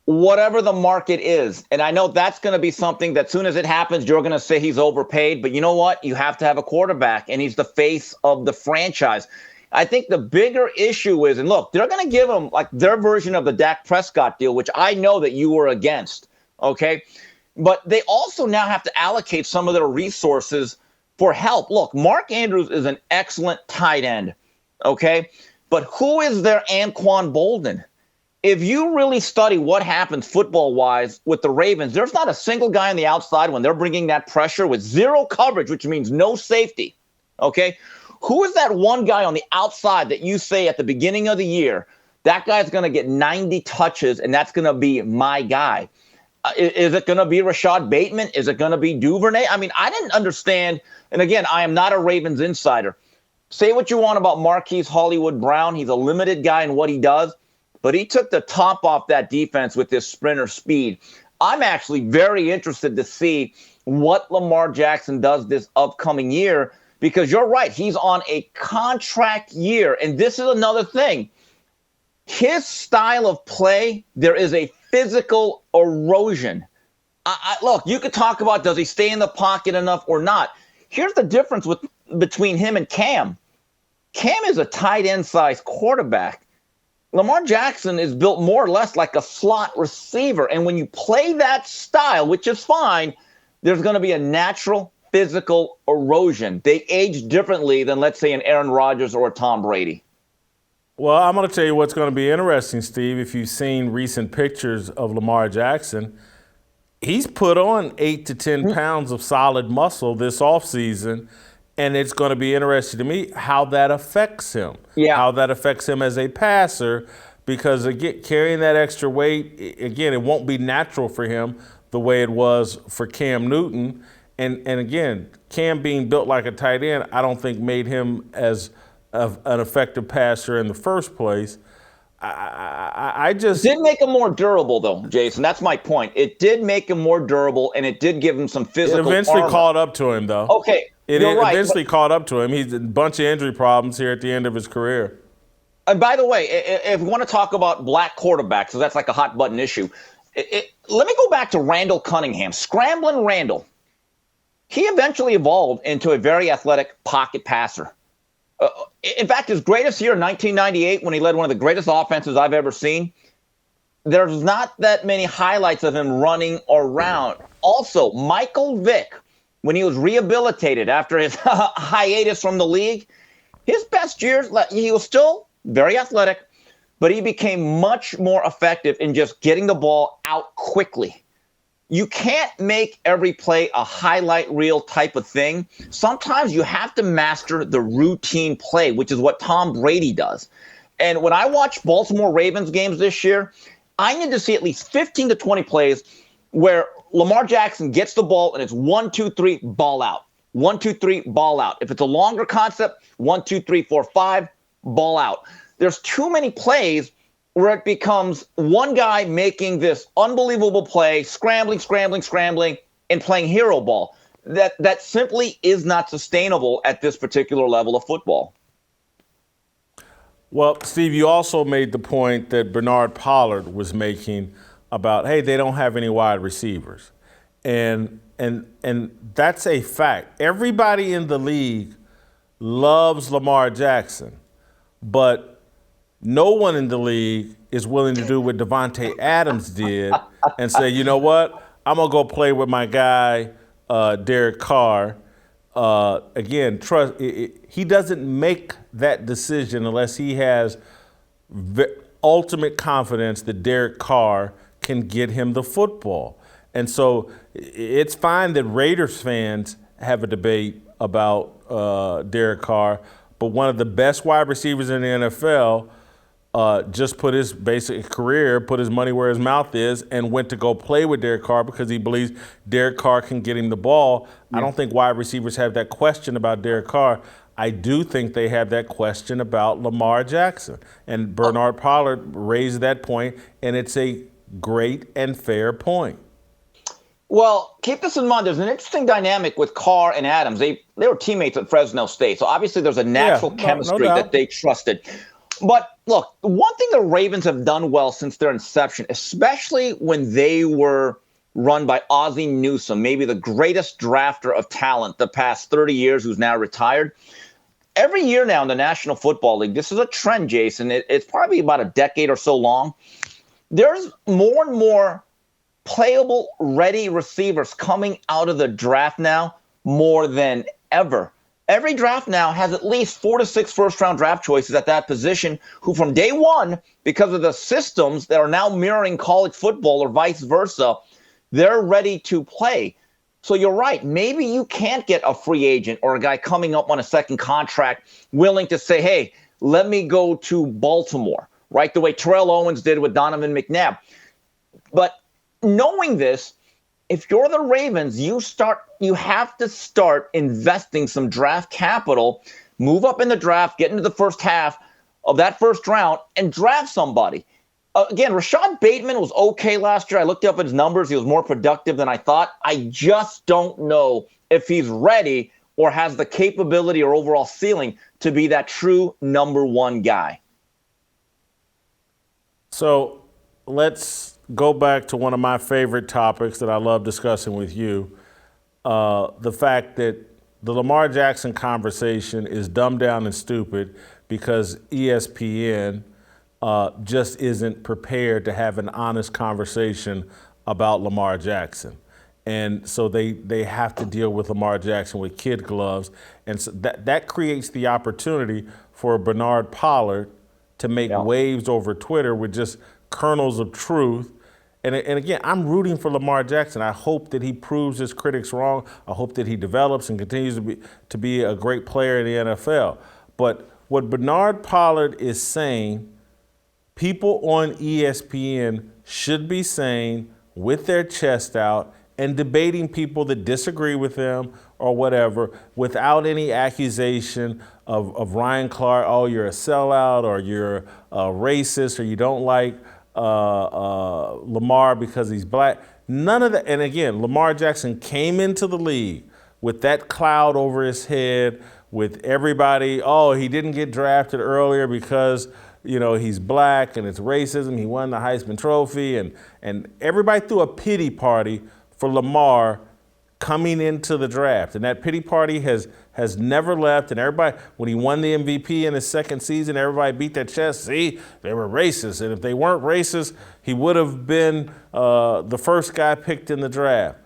Whatever the market is. And I know that's going to be something that as soon as it happens, you're going to say he's overpaid. But you know what? You have to have a quarterback, and he's the face of the franchise. I think the bigger issue is, and look, they're going to give him like their version of the Dak Prescott deal, which I know that you were against, okay? But they also now have to allocate some of their resources for help. Look, Mark Andrews is an excellent tight end, okay? But who is their Anquan Bolden? If you really study what happens football-wise with the Ravens, there's not a single guy on the outside when they're bringing that pressure with zero coverage, which means no safety, okay? Who is that one guy on the outside that you say at the beginning of the year, that guy's going to get 90 touches and that's going to be my guy? Is it going to be Rashad Bateman? Is it going to be Duvernay? I mean, I didn't understand. And again, I am not a Ravens insider. Say what you want about Marquise Hollywood Brown. He's a limited guy in what he does. But he took the top off that defense with his sprinter speed. I'm actually very interested to see what Lamar Jackson does this upcoming year, because you're right. He's on a contract year. And this is another thing. His style of play, there is a physical erosion. Look, you could talk about does he stay in the pocket enough or not. Here's the difference between him and Cam. Cam is a tight end sized quarterback. Lamar Jackson is built more or less like a slot receiver. And when you play that style, which is fine, there's going to be a natural physical erosion. They age differently than, let's say, an Aaron Rodgers or a Tom Brady. Well, I'm going to tell you what's going to be interesting, Steve. If you've seen recent pictures of Lamar Jackson, he's put on 8 to 10 pounds of solid muscle this offseason. And it's going to be interesting to me how that affects him, how that affects him as a passer, because, again, carrying that extra weight, again, it won't be natural for him the way it was for Cam Newton. And again, Cam being built like a tight end, I don't think made him as an effective passer in the first place. I just did make him more durable, though, Jason. That's my point. It did make him more durable, and it did give him some physical. It eventually armor. caught up to him, though. Okay, it you're right, eventually caught up to him. He's a bunch of injury problems here at the end of his career. And by the way, if we want to talk about black quarterbacks, so that's like a hot button issue. Let me go back to Randall Cunningham, Scramblin' Randall. He eventually evolved into a very athletic pocket passer. In fact, his greatest year in 1998, when he led one of the greatest offenses I've ever seen, there's not that many highlights of him running around. Also, Michael Vick, when he was rehabilitated after his hiatus from the league, his best years, he was still very athletic, but he became much more effective in just getting the ball out quickly. You can't make every play a highlight reel type of thing. Sometimes you have to master the routine play, which is what Tom Brady does. And when I watch Baltimore Ravens games this year, I need to see at least 15 to 20 plays where Lamar Jackson gets the ball and it's 1, 2, 3, ball out. 1, 2, 3, ball out. If it's a longer concept, 1, 2, 3, 4, 5, ball out. There's too many plays where it becomes one guy making this unbelievable play, scrambling, and playing hero ball. That simply is not sustainable at this particular level of football. Well, Steve, you also made the point that Bernard Pollard was making about, hey, they don't have any wide receivers. And that's a fact. Everybody in the league loves Lamar Jackson, but no one in the league is willing to do what Devontae Adams did and say, you know what, I'm going to go play with my guy, Derek Carr. Again, he doesn't make that decision unless he has ultimate confidence that Derek Carr can get him the football. And so it's fine that Raiders fans have a debate about Derek Carr, but one of the best wide receivers in the NFL just put his basic career, put his money where his mouth is, and went to go play with Derek Carr because he believes Derek Carr can get him the ball. Yeah. I don't think wide receivers have that question about Derek Carr. I do think they have that question about Lamar Jackson. And Bernard Pollard raised that point, and it's a great and fair point. Well, keep this in mind. There's an interesting dynamic with Carr and Adams. They were teammates at Fresno State, so obviously there's a natural chemistry that they trusted. But look, one thing the Ravens have done well since their inception, especially when they were run by Ozzie Newsome, maybe the greatest drafter of talent the past 30 years who's now retired. every year now in the National Football League, this is a trend, Jason. It's probably about a decade or so long. There's more and more playable, ready receivers coming out of the draft now more than ever. Every draft now has at least 4 to 6 first-round draft choices at that position who from day one, because of the systems that are now mirroring college football or vice versa, they're ready to play. So you're right. Maybe you can't get a free agent or a guy coming up on a second contract willing to say, hey, let me go to Baltimore, right? The way Terrell Owens did with Donovan McNabb. But knowing this, if you're the Ravens, you have to start investing some draft capital, move up in the draft, get into the first half of that first round, and draft somebody. Again, Rashad Bateman was okay last year. I looked up his numbers. He was more productive than I thought. I just don't know if he's ready or has the capability or overall ceiling to be that true number one guy. So let's go back to one of my favorite topics that I love discussing with you, the fact that the Lamar Jackson conversation is dumbed down and stupid because ESPN just isn't prepared to have an honest conversation about Lamar Jackson. And so they have to deal with Lamar Jackson with kid gloves. And so that creates the opportunity for Bernard Pollard to make waves over Twitter with just kernels of truth. And again, I'm rooting for Lamar Jackson. I hope that he proves his critics wrong. I hope that he develops and continues to be a great player in the NFL. But what Bernard Pollard is saying, people on ESPN should be saying with their chest out and debating people that disagree with them or whatever without any accusation of Ryan Clark, oh, you're a sellout or you're a racist or you don't like Lamar because he's black. None of that. And again, Lamar Jackson came into the league with that cloud over his head, with everybody, oh, he didn't get drafted earlier because, you know, he's black and it's racism. He won the Heisman Trophy and everybody threw a pity party for Lamar coming into the draft. And that pity party has never left. And everybody, when he won the MVP in his second season, everybody beat their chest. See, they were racist. And if they weren't racist, he would have been the first guy picked in the draft.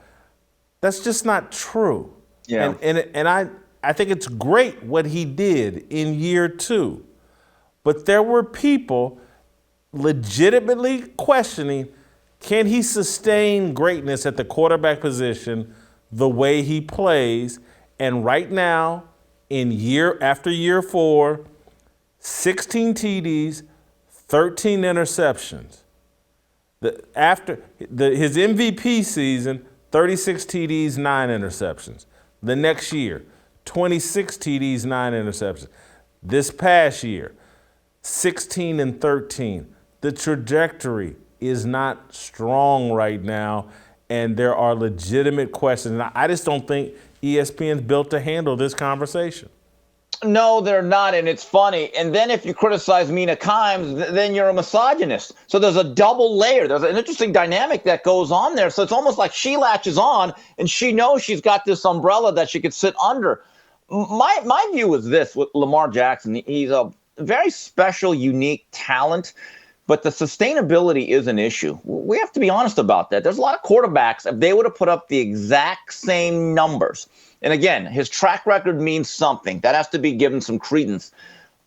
That's just not true. Yeah. And I think it's great what he did in year 2. But there were people legitimately questioning, can he sustain greatness at the quarterback position the way he plays? And right now, after year 4, 16 TDs, 13 interceptions. His MVP season, 36 TDs, 9 interceptions. The next year, 26 TDs, 9 interceptions. This past year, 16 and 13. The trajectory is not strong right now, and there are legitimate questions. And I just don't think ESPN's built to handle this conversation. No, they're not, and it's funny. And then if you criticize Mina Kimes, then you're a misogynist. So there's a double layer. There's an interesting dynamic that goes on there. So it's almost like she latches on, and she knows she's got this umbrella that she could sit under. My view is this with Lamar Jackson. He's a very special, unique talent, but the sustainability is an issue. We have to be honest about that. There's a lot of quarterbacks, if they would have put up the exact same numbers, and again, his track record means something. That has to be given some credence.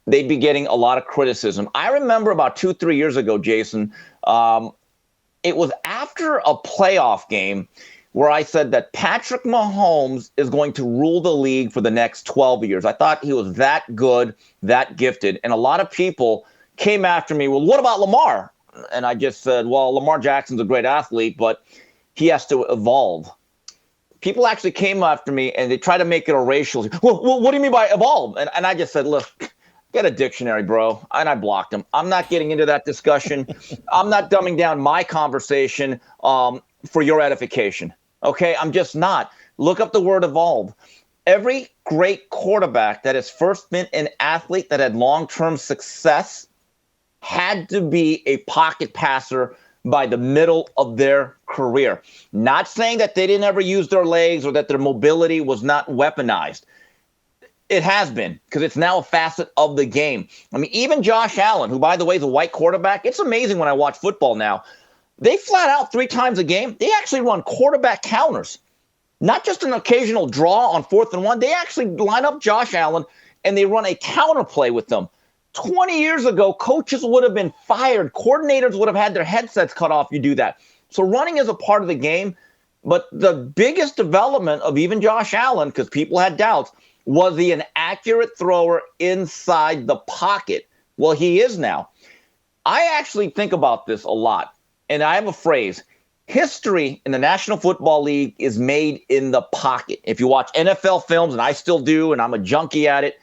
They'd be getting a lot of criticism. I remember about 2-3 years ago, Jason, it was after a playoff game where I said that Patrick Mahomes is going to rule the league for the next 12 years. I thought he was that good, that gifted. And a lot of people came after me, well, what about Lamar? And I just said, well, Lamar Jackson's a great athlete, but he has to evolve. People actually came after me and they tried to make it a racial. Well, what do you mean by evolve? And I just said, look, get a dictionary, bro. And I blocked him. I'm not getting into that discussion. I'm not dumbing down my conversation for your edification. Okay, I'm just not. Look up the word evolve. Every great quarterback that has first been an athlete that had long-term success had to be a pocket passer by the middle of their career. Not saying that they didn't ever use their legs or that their mobility was not weaponized. It has been, because it's now a facet of the game. I mean, even Josh Allen, who, by the way, is a white quarterback, it's amazing when I watch football now. They flat out 3 times a game, they actually run quarterback counters. Not just an occasional draw on 4th and 1. They actually line up Josh Allen, and they run a counter play with them. 20 years ago, coaches would have been fired. Coordinators would have had their headsets cut off. You do that. So running is a part of the game. But the biggest development of even Josh Allen, because people had doubts, was he an accurate thrower inside the pocket? Well, he is now. I actually think about this a lot, and I have a phrase. History in the National Football League is made in the pocket. If you watch NFL films, and I still do, and I'm a junkie at it,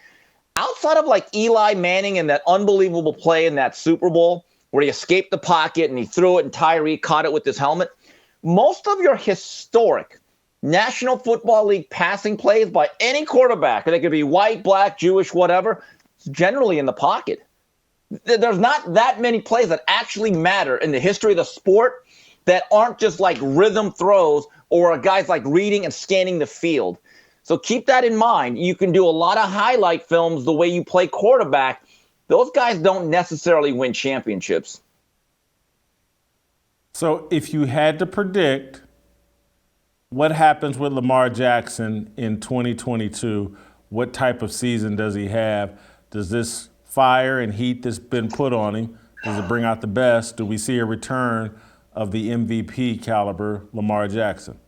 outside of like Eli Manning and that unbelievable play in that Super Bowl where he escaped the pocket and he threw it and Tyree caught it with his helmet, most of your historic National Football League passing plays by any quarterback, they could be white, black, Jewish, whatever, generally in the pocket. There's not that many plays that actually matter in the history of the sport that aren't just like rhythm throws or guys like reading and scanning the field. So keep that in mind. You can do a lot of highlight films the way you play quarterback. Those guys don't necessarily win championships. So if you had to predict what happens with Lamar Jackson in 2022, what type of season does he have? Does this fire and heat that's been put on him, does it bring out the best? Do we see a return of the MVP caliber Lamar Jackson?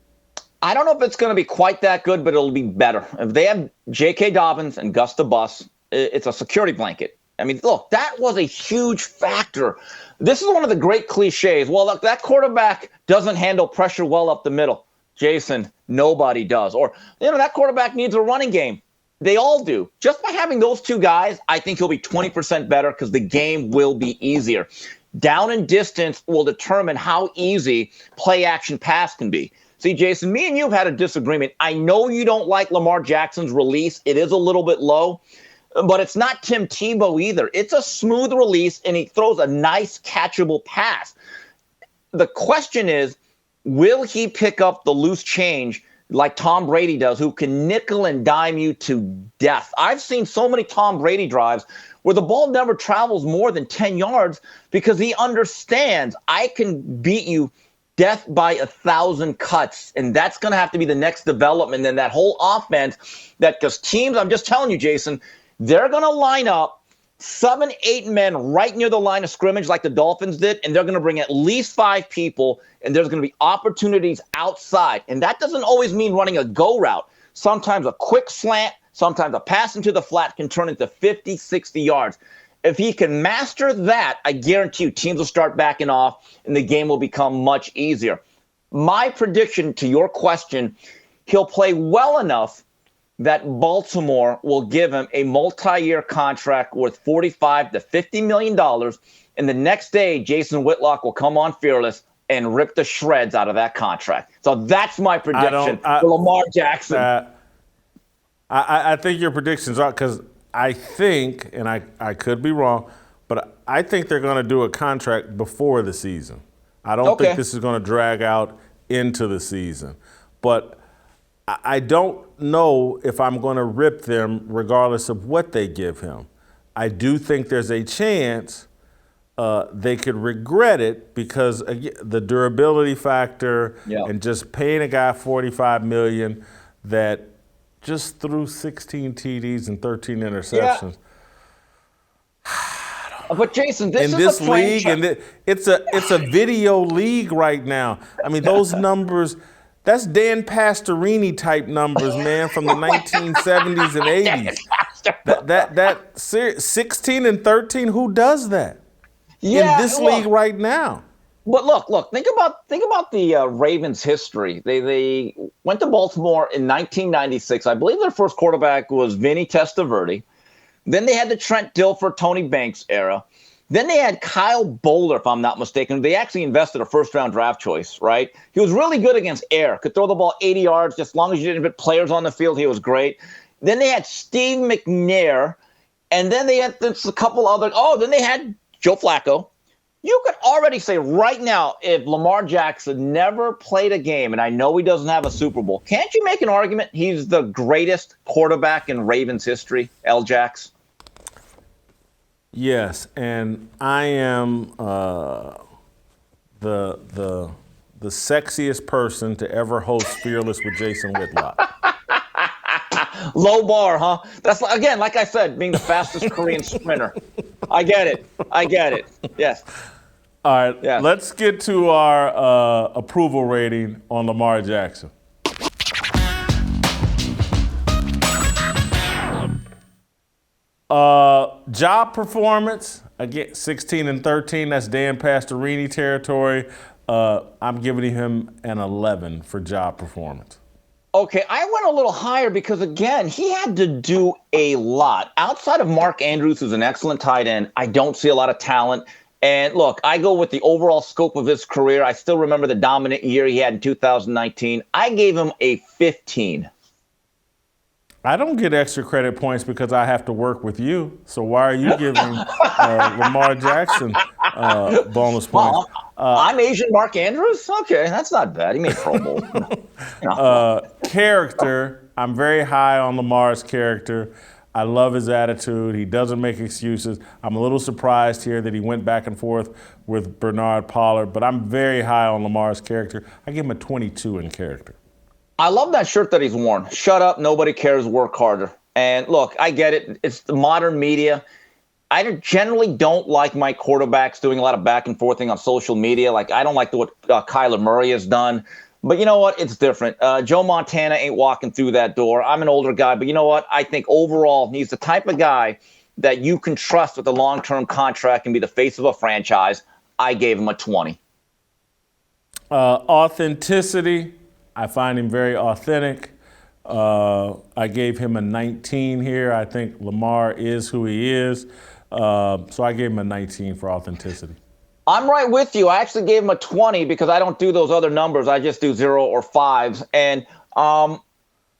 I don't know if it's going to be quite that good, but it'll be better. If they have J.K. Dobbins and Gus the Bus, it's a security blanket. I mean, look, that was a huge factor. This is one of the great cliches. Well, look, that quarterback doesn't handle pressure well up the middle. Jason, nobody does. Or, that quarterback needs a running game. They all do. Just by having those 2 guys, I think he'll be 20% better because the game will be easier. Down and distance will determine how easy play action pass can be. See, Jason, me and you have had a disagreement. I know you don't like Lamar Jackson's release. It is a little bit low, but it's not Tim Tebow either. It's a smooth release, and he throws a nice catchable pass. The question is, will he pick up the loose change like Tom Brady does, who can nickel and dime you to death? I've seen so many Tom Brady drives where the ball never travels more than 10 yards because he understands I can beat you death by 1,000 cuts. And that's going to have to be the next development in that whole offense. Because teams, I'm just telling you, Jason, they're going to line up 7, 8 men right near the line of scrimmage like the Dolphins did, and they're going to bring at least 5 people, and there's going to be opportunities outside. And that doesn't always mean running a go route. Sometimes a quick slant, sometimes a pass into the flat can turn into 50, 60 yards. If he can master that, I guarantee you teams will start backing off, and the game will become much easier. My prediction to your question, he'll play well enough that Baltimore will give him a multi-year contract worth $45 to $50 million. And the next day, Jason Whitlock will come on Fearless and rip the shreds out of that contract. So that's my prediction for Lamar Jackson. I think your predictions are, because I think, and I could be wrong, but I think they're going to do a contract before the season. I don't think this is going to drag out into the season. But I don't know if I'm going to rip them regardless of what they give him. I do think there's a chance they could regret it because the durability factor and just paying a guy $45 million that just threw 16 TDs and 13 interceptions. But Jason, this in is this league, and it's a video league right now. I mean, those numbers. That's Dan Pastorini type numbers, man, from the 1970s and 80s. That 16 and 13, who does that in this league right now? But look, think about the Ravens' history. They went to Baltimore in 1996. I believe their first quarterback was Vinny Testaverde. Then they had the Trent Dilfer, Tony Banks era. Then they had Kyle Bowler, if I'm not mistaken. They actually invested a first-round draft choice, right? He was really good against air. Could throw the ball 80 yards. Just as long as you didn't put players on the field, he was great. Then they had Steve McNair. And then they had a couple other – then they had Joe Flacco. You could already say right now, if Lamar Jackson never played a game, and I know he doesn't have a Super Bowl, can't you make an argument he's the greatest quarterback in Ravens history, L-Jax? Yes, and I am the sexiest person to ever host Fearless with Jason Whitlock. Low bar, huh? That's, again, like I said, being the fastest Korean sprinter. I get it. Yes. All right, Yeah. Let's get to our approval rating on Lamar Jackson. Job performance, again, 16 and 13. That's Dan Pastorini territory. I'm giving him an 11 for job performance. Okay, I went a little higher because, again, he had to do a lot. Outside of Mark Andrews, who's an excellent tight end, I don't see a lot of talent. And look, I go with the overall scope of his career. I still remember the dominant year he had in 2019. I gave him a 15. I don't get extra credit points because I have to work with you. So why are you giving Lamar Jackson bonus points? I'm Asian Mark Andrews? Okay, that's not bad. He made Pro Bowl. Character, I'm very high on Lamar's character. I love his attitude. He doesn't make excuses. I'm a little surprised here that he went back and forth with Bernard Pollard, but I'm very high on Lamar's character. I give him a 22 in character. I love that shirt that he's worn. Shut up, nobody cares, work harder. And look, I get it. It's the modern media. I generally don't like my quarterbacks doing a lot of back and forthing on social media. Like, I don't like what Kyler Murray has done. But you know what? It's different. Joe Montana ain't walking through that door. I'm an older guy, but you know what? I think overall he's the type of guy that you can trust with a long-term contract and be the face of a franchise. I gave him a 20. Authenticity, I find him very authentic. I gave him a 19 here. I think Lamar is who he is. So I gave him a 19 for authenticity. I'm right with you. I actually gave him a 20 because I don't do those other numbers. I just do 0 or 5s. And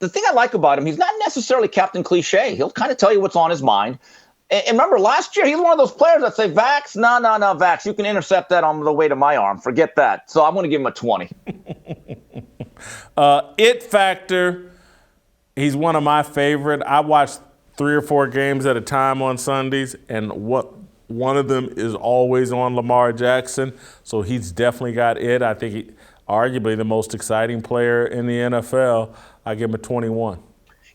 the thing I like about him, he's not necessarily Captain Cliche. He'll kind of tell you what's on his mind. And remember, last year, he's one of those players that say, Vax, no, Vax, you can intercept that on the way to my arm. Forget that. So I'm going to give him a 20. It factor, he's one of my favorite. I watch 3 or 4 games at a time on Sundays, and one of them is always on Lamar Jackson, so he's definitely got it. I think he's arguably the most exciting player in the NFL. I give him a 21.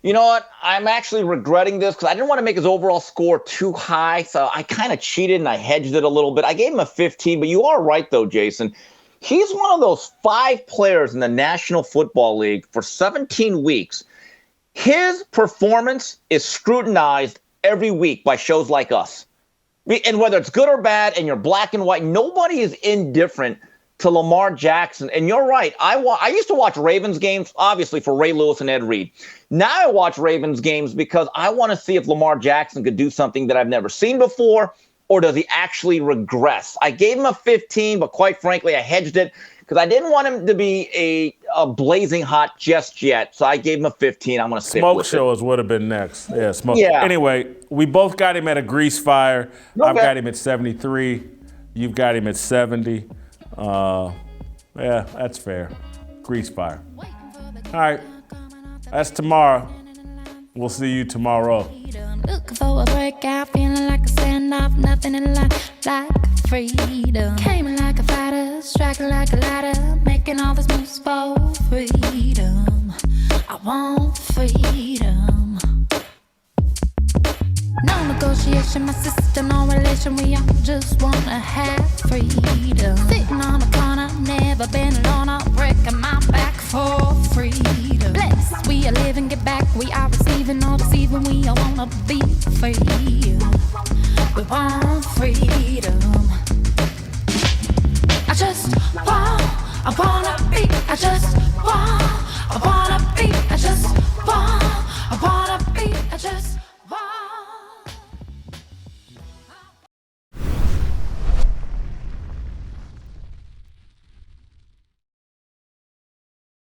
You know what? I'm actually regretting this because I didn't want to make his overall score too high, so I kind of cheated and I hedged it a little bit. I gave him a 15, but you are right, though, Jason. He's one of those 5 players in the National Football League for 17 weeks. His performance is scrutinized every week by shows like us. And whether it's good or bad and you're black and white, nobody is indifferent to Lamar Jackson. And you're right. I used to watch Ravens games, obviously, for Ray Lewis and Ed Reed. Now I watch Ravens games because I want to see if Lamar Jackson could do something that I've never seen before, or does he actually regress? I gave him a 15, but quite frankly, I hedged it because I didn't want him to be a blazing hot just yet. So I gave him a 15. I'm going to stick with it. Smoke shows would have been next. Yeah, smoke. Yeah. Anyway, we both got him at a grease fire. Okay. I've got him at 73. You've got him at 70. Yeah, that's fair. Grease fire. All right. That's tomorrow. We'll see you tomorrow. Looking for a breakout, feeling like a standoff, nothing in life like freedom. Came in like a fighter, striking like a ladder, making all these moves for freedom. I want freedom. No negotiation, my sister, no relation. We all just wanna have freedom. Sitting on a corner, never been alone. I'm breaking my back for freedom. Blessed, we are living, get back. We are receiving, all deceiving. We all wanna be free. We want freedom. I wanna be. I just want.